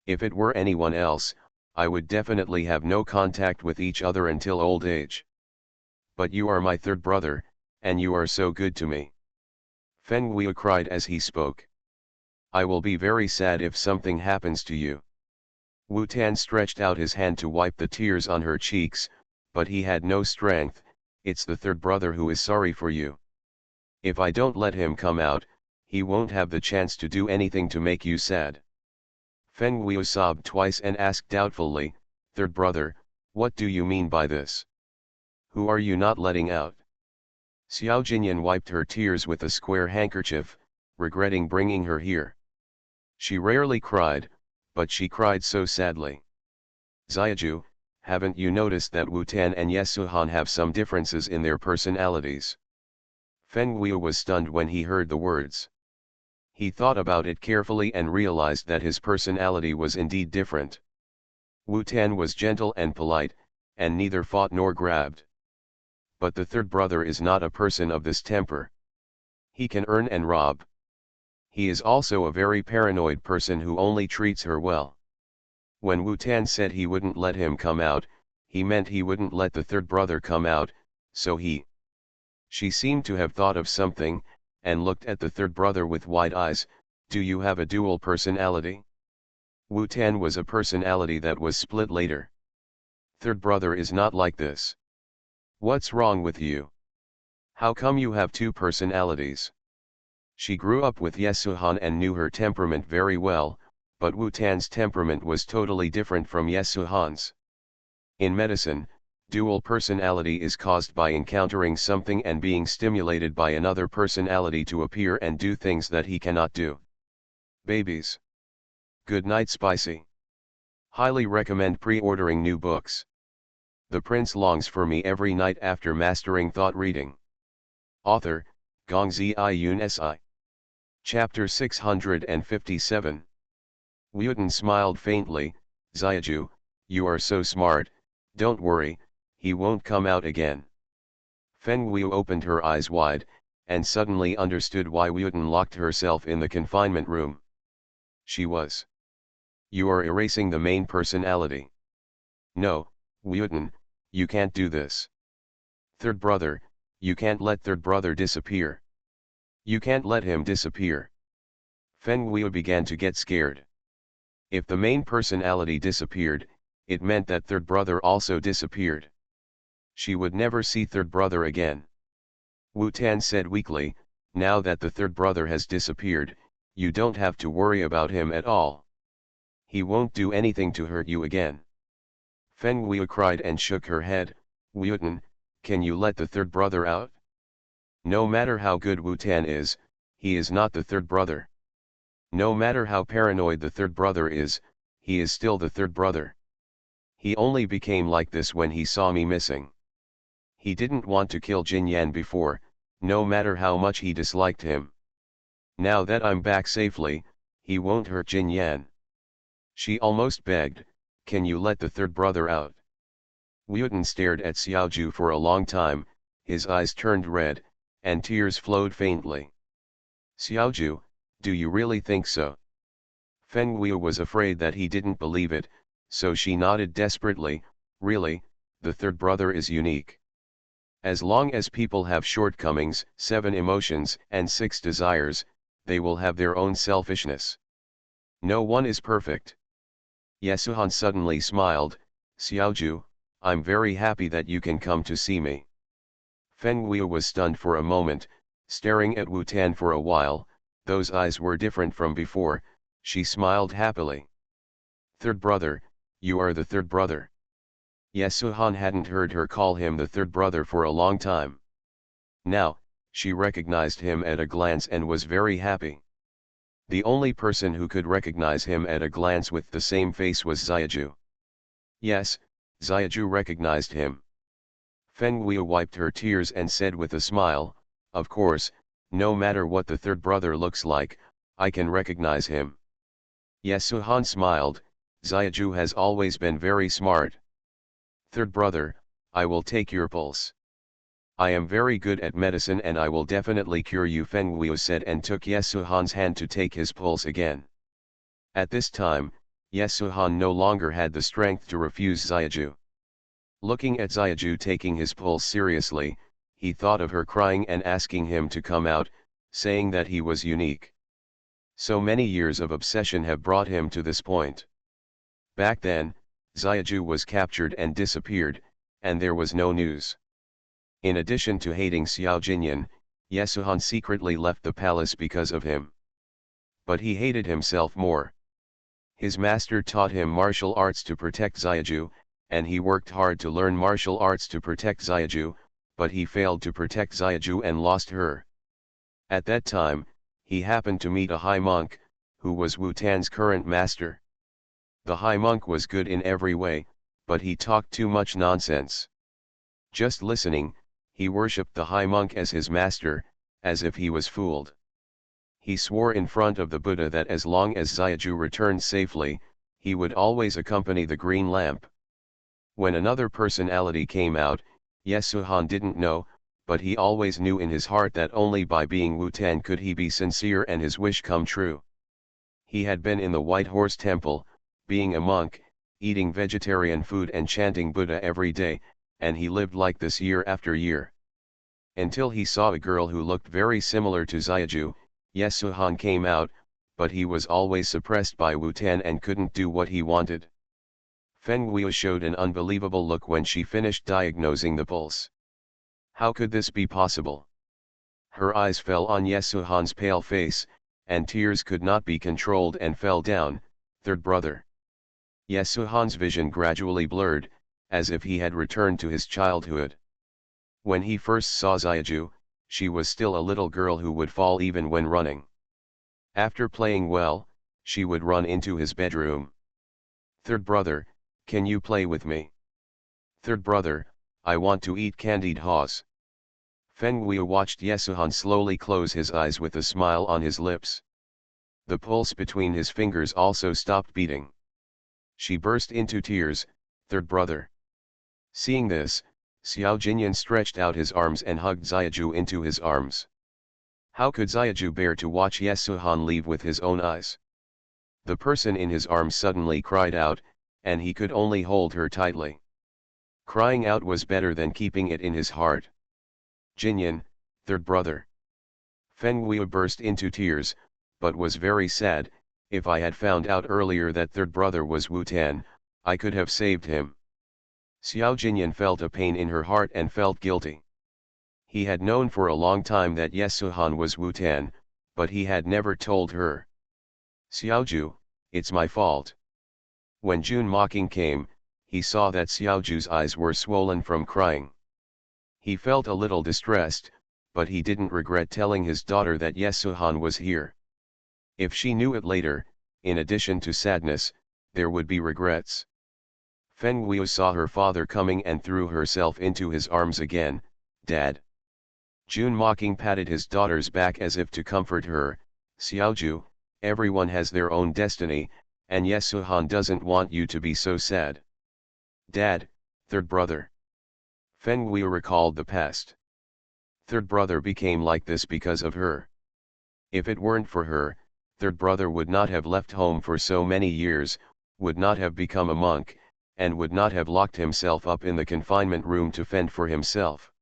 If it were anyone else, I would definitely have no contact with each other until old age. But you are my third brother, and you are so good to me. Feng Wei cried as he spoke. I will be very sad if something happens to you. Wu Tan stretched out his hand to wipe the tears on her cheeks, but he had no strength. It's the third brother who is sorry for you. If I don't let him come out, he won't have the chance to do anything to make you sad. Feng Wei sobbed twice and asked doubtfully, Third brother, what do you mean by this? Who are you not letting out? Xiao Jinyan wiped her tears with a square handkerchief, regretting bringing her here. She rarely cried, but she cried so sadly. Xiaju, haven't you noticed that Wu Tan and Yesuhan have some differences in their personalities? Feng Wei was stunned when he heard the words. He thought about it carefully and realized that his personality was indeed different. Wu Tan was gentle and polite, and neither fought nor grabbed. But the third brother is not a person of this temper. He can earn and rob. He is also a very paranoid person who only treats her well. When Wu Tan said he wouldn't let him come out, he meant he wouldn't let the third brother come out, so She seemed to have thought of something, and looked at the third brother with wide eyes. Do you have a dual personality? Wu Tan was a personality that was split later. Third brother is not like this. What's wrong with you? How come you have two personalities? She grew up with Yesuhan and knew her temperament very well, but Wu Tan's temperament was totally different from Yesuhan's. In medicine, dual personality is caused by encountering something and being stimulated by another personality to appear and do things that he cannot do. Babies. Good night, Spicy. Highly recommend pre-ordering new books. The Prince longs for me every night after mastering thought reading. Author, Gongzi Yun Si. Chapter 657. Wuyutan smiled faintly. Xiaju, you are so smart, don't worry, he won't come out again. Feng Wei opened her eyes wide, and suddenly understood why Wuyutan locked herself in the confinement room. She was. You are erasing the main personality. No, Wuyutan, you can't do this. Third brother, you can't let third brother disappear. You can't let him disappear. Feng Wei began to get scared. If the main personality disappeared, it meant that third brother also disappeared. She would never see third brother again. Wu Tan said weakly, now that the third brother has disappeared, you don't have to worry about him at all. He won't do anything to hurt you again. Feng Wei cried and shook her head. Wuyutan, can you let the third brother out? No matter how good Wu Tan is, he is not the third brother. No matter how paranoid the third brother is, he is still the third brother. He only became like this when he saw me missing. He didn't want to kill Jin Yan before, no matter how much he disliked him. Now that I'm back safely, he won't hurt Jin Yan. She almost begged, can you let the third brother out? Wuyutan stared at Xiaoju for a long time, his eyes turned red, and tears flowed faintly. Xiaoju, do you really think so? Feng Wei was afraid that he didn't believe it, so she nodded desperately. Really, the third brother is unique. As long as people have shortcomings, 7 emotions and 6 desires, they will have their own selfishness. No one is perfect. Yesuhan suddenly smiled. Xiaoju, I'm very happy that you can come to see me. Feng Wei was stunned for a moment, staring at Wu Tan for a while. Those eyes were different from before. She smiled happily. Third brother, you are the third brother. Yesuhan hadn't heard her call him the third brother for a long time. Now, she recognized him at a glance and was very happy. The only person who could recognize him at a glance with the same face was Xiaju. Yes, Xiaju recognized him. Feng Wei wiped her tears and said with a smile, of course, no matter what the third brother looks like, I can recognize him. Yesuhan smiled. Xiaju has always been very smart. Third brother, I will take your pulse. I am very good at medicine and I will definitely cure you, Feng Guiu said, and took Yesuhan's hand to take his pulse again. At this time, Yesuhan no longer had the strength to refuse Xiaju. Looking at Xiaju taking his pulse seriously, he thought of her crying and asking him to come out, saying that he was unique. So many years of obsession have brought him to this point. Back then, Xiaju was captured and disappeared, and there was no news. In addition to hating Xiao Jinyan, Yesuhan secretly left the palace because of him. But he hated himself more. His master taught him martial arts to protect Xiaju, and he worked hard to learn martial arts to protect Xiaju, but he failed to protect Xiaju and lost her. At that time, he happened to meet a high monk, who was Wu Tan's current master. The high monk was good in every way, but he talked too much nonsense. Just listening, he worshipped the high monk as his master, as if he was fooled. He swore in front of the Buddha that as long as Xiaju returned safely, he would always accompany the green lamp. When another personality came out, Yesuhan didn't know, but he always knew in his heart that only by being Wu Tan could he be sincere and his wish come true. He had been in the White Horse Temple, being a monk, eating vegetarian food and chanting Buddha every day, and he lived like this year after year. Until he saw a girl who looked very similar to Xiaju. Yesuhan came out, but he was always suppressed by Wu Tan and couldn't do what he wanted. Feng Guiu showed an unbelievable look when she finished diagnosing the pulse. How could this be possible? Her eyes fell on Yesuhan's pale face, and tears could not be controlled and fell down. Third brother. Yesuhan's vision gradually blurred, as if he had returned to his childhood. When he first saw Xiaju, she was still a little girl who would fall even when running. After playing well, she would run into his bedroom. Third brother, can you play with me? Third brother, I want to eat candied haws. Feng Guiu watched Yesuhan slowly close his eyes with a smile on his lips. The pulse between his fingers also stopped beating. She burst into tears. Third brother. Seeing this, Xiao Jinyan stretched out his arms and hugged Xiaju into his arms. How could Xiaju bear to watch Yesuhan leave with his own eyes? The person in his arms suddenly cried out, and he could only hold her tightly. Crying out was better than keeping it in his heart. Jinyan, third brother. Feng Guiu burst into tears, but was very sad. If I had found out earlier that third brother was Wu Tan, I could have saved him. Xiao Jinyan felt a pain in her heart and felt guilty. He had known for a long time that Yesuhan was Wu Tan, but he had never told her. Xiaoju, it's my fault. When June Mocking came, he saw that Xiaoju's eyes were swollen from crying. He felt a little distressed, but he didn't regret telling his daughter that Yesuhan was here. If she knew it later, in addition to sadness, there would be regrets. Feng Guiu saw her father coming and threw herself into his arms again. Dad. June Mocking patted his daughter's back as if to comfort her. Xiaoju, everyone has their own destiny, and Yesuhan doesn't want you to be so sad. Dad, third brother. Feng Guiu recalled the past. Third brother became like this because of her. If it weren't for her, third brother would not have left home for so many years, would not have become a monk, and would not have locked himself up in the confinement room to fend for himself.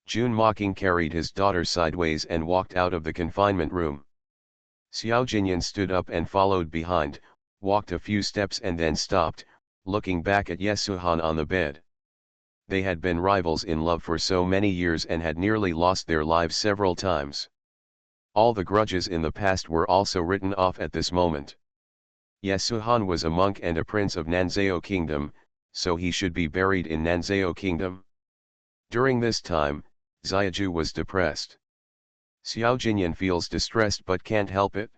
June Mocking carried his daughter sideways and walked out of the confinement room. Xiao Jinyan stood up and followed behind, walked a few steps and then stopped, looking back at Yesuhan on the bed. They had been rivals in love for so many years and had nearly lost their lives several times. All the grudges in the past were also written off at this moment. Yesuhan was a monk and a prince of Nanzhao Kingdom, so he should be buried in Nanzhao Kingdom. During this time, Xiaju was depressed. Xiao Jinyan feels distressed but can't help it.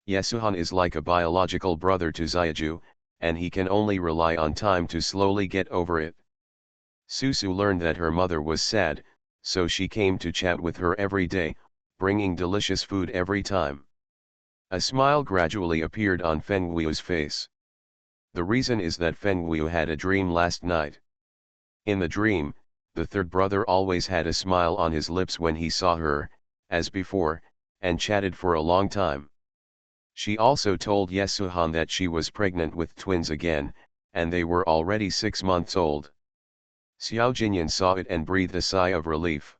Yesuhan is like a biological brother to Xiaju, and he can only rely on time to slowly get over it. Susu learned that her mother was sad, so she came to chat with her every day, bringing delicious food every time. A smile gradually appeared on Feng Guiu's face. The reason is that Feng Guiu had a dream last night. In the dream, the third brother always had a smile on his lips when he saw her, as before, and chatted for a long time. She also told Yesuhan that she was pregnant with twins again, and they were already 6 months old. Xiao Jinyan saw it and breathed a sigh of relief.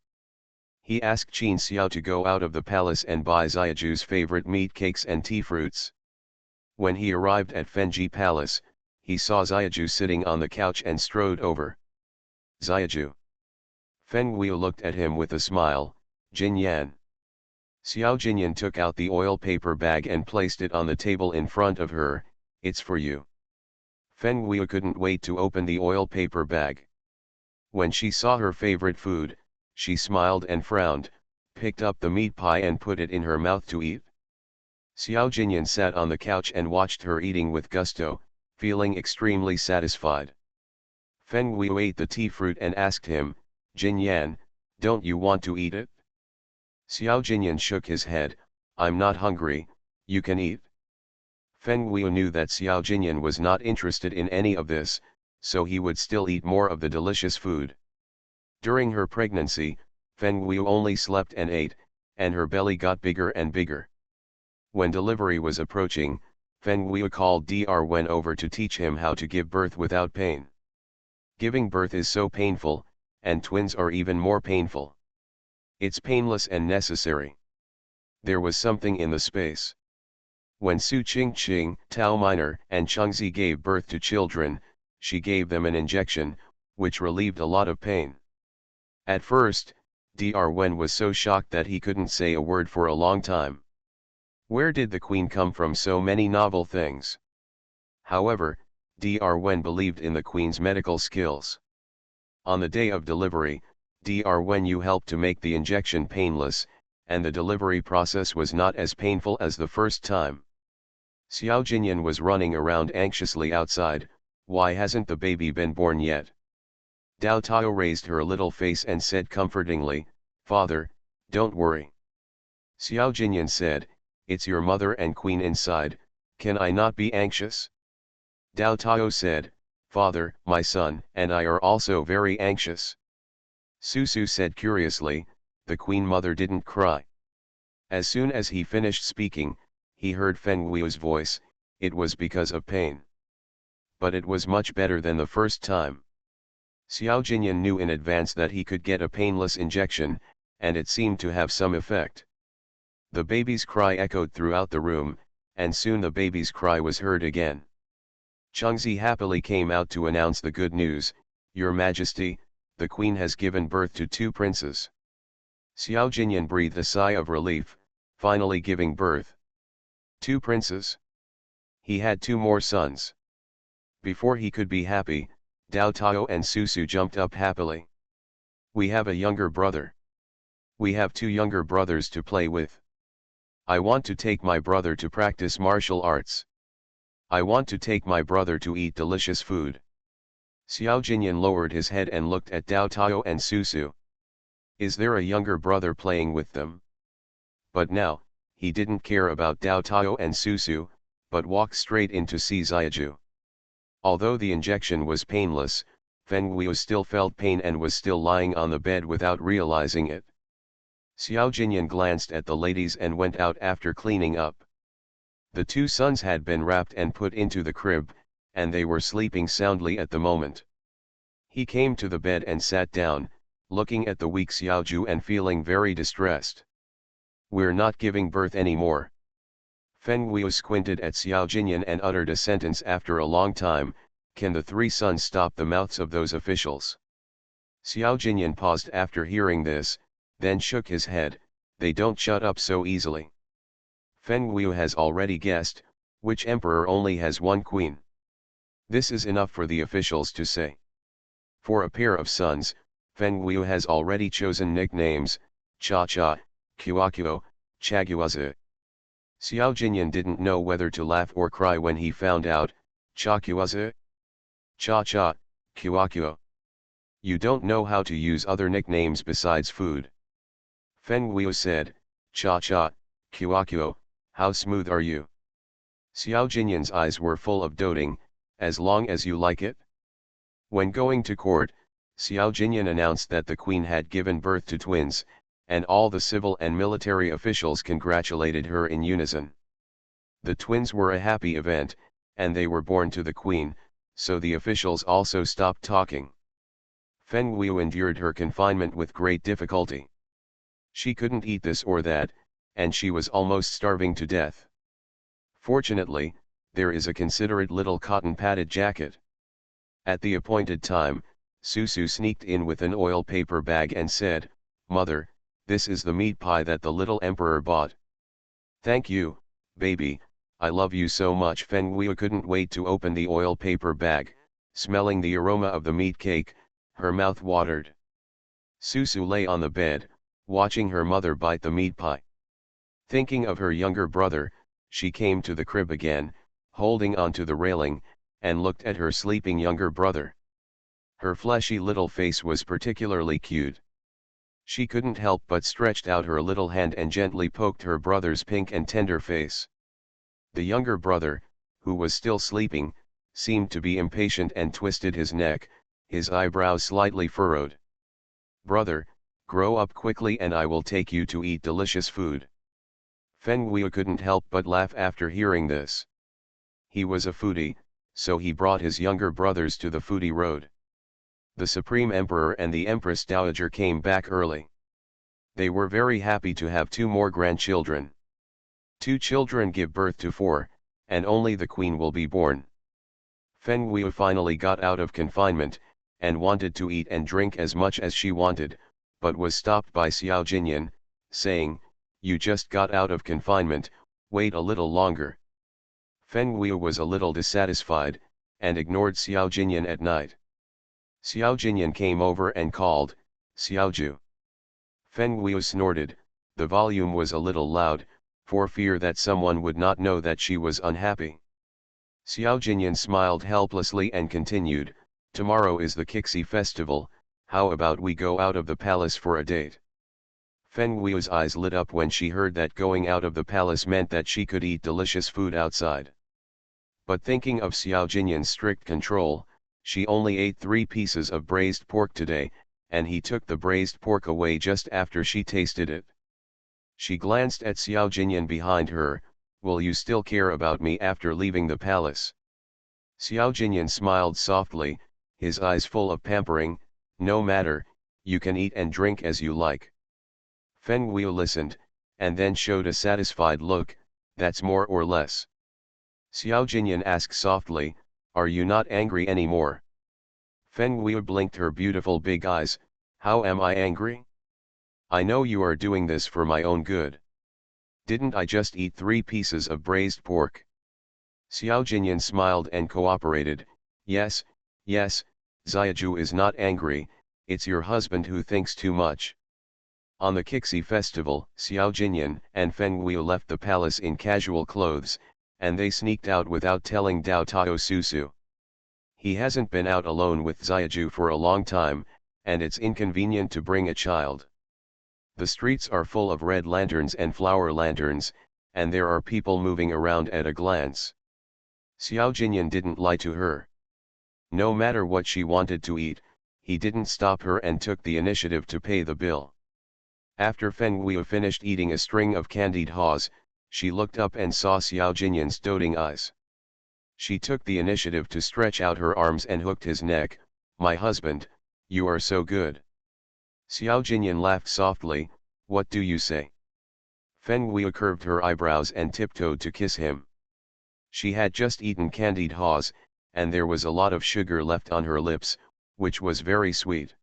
He asked Qin Xiao to go out of the palace and buy Xiaoju's favorite meat cakes and tea fruits. When he arrived at Fenji Palace, he saw Xiaoju sitting on the couch and strode over. Xiaoju. Feng Guiu looked at him with a smile. Jin Yan. Xiao Jinyan took out the oil paper bag and placed it on the table in front of her. It's for you. Feng Guiu couldn't wait to open the oil paper bag. When she saw her favorite food, she smiled and frowned, picked up the meat pie and put it in her mouth to eat. Xiao Jinyan sat on the couch and watched her eating with gusto, feeling extremely satisfied. Feng Guiu ate the tea fruit and asked him, Jin Yan, don't you want to eat it? Xiao Jinyan shook his head, I'm not hungry, you can eat. Feng Guiu knew that Xiao Jinyan was not interested in any of this, so he would still eat more of the delicious food. During her pregnancy, Feng Guiu only slept and ate, and her belly got bigger and bigger. When delivery was approaching, Feng Guiu called Dr. Wen over to teach him how to give birth without pain. Giving birth is so painful, and twins are even more painful. It's painless and necessary. There was something in the space. When Su Qingqing, Tao Minor, and Chengzi gave birth to children, she gave them an injection, which relieved a lot of pain. At first, Dr. Wen was so shocked that he couldn't say a word for a long time. Where did the queen come from so many novel things? However, Dr. Wen believed in the queen's medical skills. On the day of delivery, Dr. Wen helped to make the injection painless, and the delivery process was not as painful as the first time. Xiao Jinyan was running around anxiously outside. Why hasn't the baby been born yet? Dao Tao raised her little face and said comfortingly, Father, don't worry. Xiao Jinyan said, it's your mother and queen inside, can I not be anxious? Dao Tao said, Father, my son, and I are also very anxious. Susu said curiously, the queen mother didn't cry. As soon as he finished speaking, he heard Feng Guiu's voice, it was because of pain. But it was much better than the first time. Xiao Jinyan knew in advance that he could get a painless injection, and it seemed to have some effect. The baby's cry echoed throughout the room, and soon the baby's cry was heard again. Chengzi happily came out to announce the good news, Your Majesty, the queen has given birth to 2 princes. Xiao Jinyan breathed a sigh of relief, finally giving birth. 2 princes? He had 2 more sons. Before he could be happy, Dao Tao and Susu jumped up happily. We have a younger brother. We have 2 younger brothers to play with. I want to take my brother to practice martial arts. I want to take my brother to eat delicious food. Xiao Jinyan lowered his head and looked at Dao Tao and Susu. Is there a younger brother playing with them? But now, he didn't care about Dao Tao and Susu, but walked straight in to see Xiaoju. Although the injection was painless, Feng Guiu still felt pain and was still lying on the bed without realizing it. Xiao Jinyan glanced at the ladies and went out after cleaning up. The 2 sons had been wrapped and put into the crib, and they were sleeping soundly at the moment. He came to the bed and sat down, looking at the weak Xiaoju and feeling very distressed. We're not giving birth anymore. Feng Guiu squinted at Xiao Jinyan and uttered a sentence after a long time, can the 3 sons stop the mouths of those officials? Xiao Jinyan paused after hearing this, then shook his head, they don't shut up so easily. Feng Guiu has already guessed, which emperor only has 1 queen? This is enough for the officials to say. For a pair of sons, Feng Guiu has already chosen nicknames, Cha-Cha, Kuakuo, Chaguazi. Xiao Jinyan didn't know whether to laugh or cry when he found out, Chakuazi? Cha-Cha, Kuakuo. You don't know how to use other nicknames besides food. Feng Guiu said, Cha-Cha, Kuakuo, how smooth are you? Xiao Jinyan's eyes were full of doting, as long as you like it. When going to court, Xiao Jinyan announced that the queen had given birth to twins, and all the civil and military officials congratulated her in unison. The twins were a happy event, and they were born to the queen, so the officials also stopped talking. Feng Guiu endured her confinement with great difficulty. She couldn't eat this or that, and she was almost starving to death. Fortunately, there is a considerate little cotton-padded jacket. At the appointed time, Susu sneaked in with an oil paper bag and said, "Mother, this is the meat pie that the little emperor bought." "Thank you, baby, I love you so much." Feng Guiu couldn't wait to open the oil paper bag. Smelling the aroma of the meat cake, her mouth watered. Susu lay on the bed, watching her mother bite the meat pie. Thinking of her younger brother, she came to the crib again, holding onto the railing, and looked at her sleeping younger brother. Her fleshy little face was particularly cute. She couldn't help but stretched out her little hand and gently poked her brother's pink and tender face. The younger brother, who was still sleeping, seemed to be impatient and twisted his neck, his eyebrows slightly furrowed. "Brother, grow up quickly and I will take you to eat delicious food." Feng Guiu couldn't help but laugh after hearing this. He was a foodie, so he brought his younger brothers to the foodie road. The Supreme Emperor and the Empress Dowager came back early. They were very happy to have 2 more grandchildren. 2 children give birth to 4, and only the queen will be born. Feng Guiu finally got out of confinement, and wanted to eat and drink as much as she wanted, but was stopped by Xiao Jinyan, saying, "You just got out of confinement, wait a little longer." Feng Guiu was a little dissatisfied, and ignored Xiao Jinyan at night. Xiao Jinyan came over and called, "Xiaoju." Feng Guiu snorted. The volume was a little loud, for fear that someone would not know that she was unhappy. Xiao Jinyan smiled helplessly and continued, "Tomorrow is the Kixi festival, how about we go out of the palace for a date?" Feng Guiu's eyes lit up when she heard that going out of the palace meant that she could eat delicious food outside. But thinking of Xiao Jinyan's strict control, she only ate 3 pieces of braised pork today, and he took the braised pork away just after she tasted it. She glanced at Xiao Jinyan behind her. "Will you still care about me after leaving the palace?" Xiao Jinyan smiled softly, his eyes full of pampering. "No matter, you can eat and drink as you like." Feng Guiu listened, and then showed a satisfied look. "That's more or less." Xiao Jinyan asked softly, "Are you not angry anymore?" Feng Guiu blinked her beautiful big eyes. "How am I angry? I know you are doing this for my own good. Didn't I just eat 3 pieces of braised pork?" Xiao Jinyan smiled and cooperated. Yes, Xiaoju is not angry, it's your husband who thinks too much." On the Kixi festival, Xiao Jinyan and Feng Guiu left the palace in casual clothes, and they sneaked out without telling Dao Tao Susu. He hasn't been out alone with Xiaoju for a long time, and it's inconvenient to bring a child. The streets are full of red lanterns and flower lanterns, and there are people moving around at a glance. Xiao Jinyan didn't lie to her. No matter what she wanted to eat, he didn't stop her and took the initiative to pay the bill. After Feng Guiu finished eating a string of candied haws, she looked up and saw Xiao Jinyan's doting eyes. She took the initiative to stretch out her arms and hooked his neck. "My husband, you are so good." Xiao Jinyan laughed softly. "What do you say?" Feng Guiu curved her eyebrows and tiptoed to kiss him. She had just eaten candied haws, and there was a lot of sugar left on her lips, which was very sweet.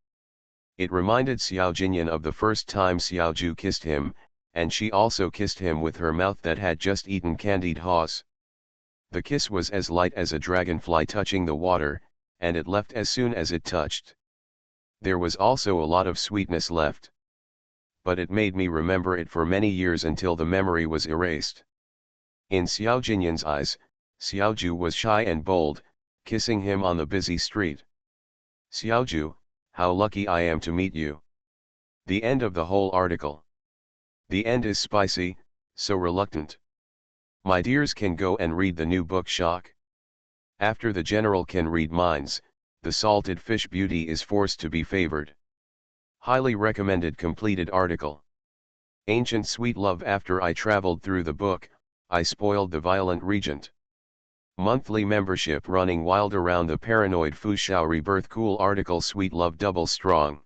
It reminded Xiao Jinyan of the first time Xiaoju kissed him, and she also kissed him with her mouth that had just eaten candied haws. The kiss was as light as a dragonfly touching the water, and it left as soon as it touched. There was also a lot of sweetness left. But it made me remember it for many years until the memory was erased. In Xiao Jinyan's eyes, Xiaoju was shy and bold, kissing him on the busy street. "Xiaoju, how lucky I am to meet you." The end of the whole article. The end is spicy, so reluctant. My dears can go and read the new book Shock. After the general can read minds, the salted fish beauty is forced to be favored. Highly recommended completed article. Ancient sweet love. After I traveled through the book, I spoiled the violent regent. Monthly membership running wild around the paranoid Fushao rebirth. Cool article. Sweet love double strong.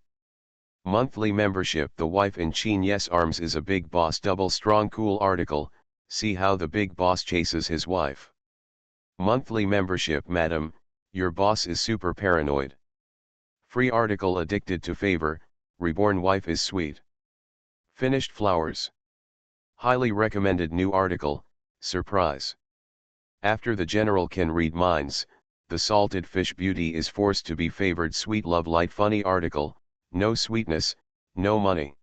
Monthly membership. The wife in Chin Yes Arms is a big boss double strong. Cool article. See how the big boss chases his wife. Monthly membership. Madam, your boss is super paranoid. Free article. Addicted to favor, reborn wife is sweet. Finished flowers. Highly recommended new article, surprise. After the general can read minds, the salted fish beauty is forced to be favored. Sweet love light funny article, no sweetness, no money.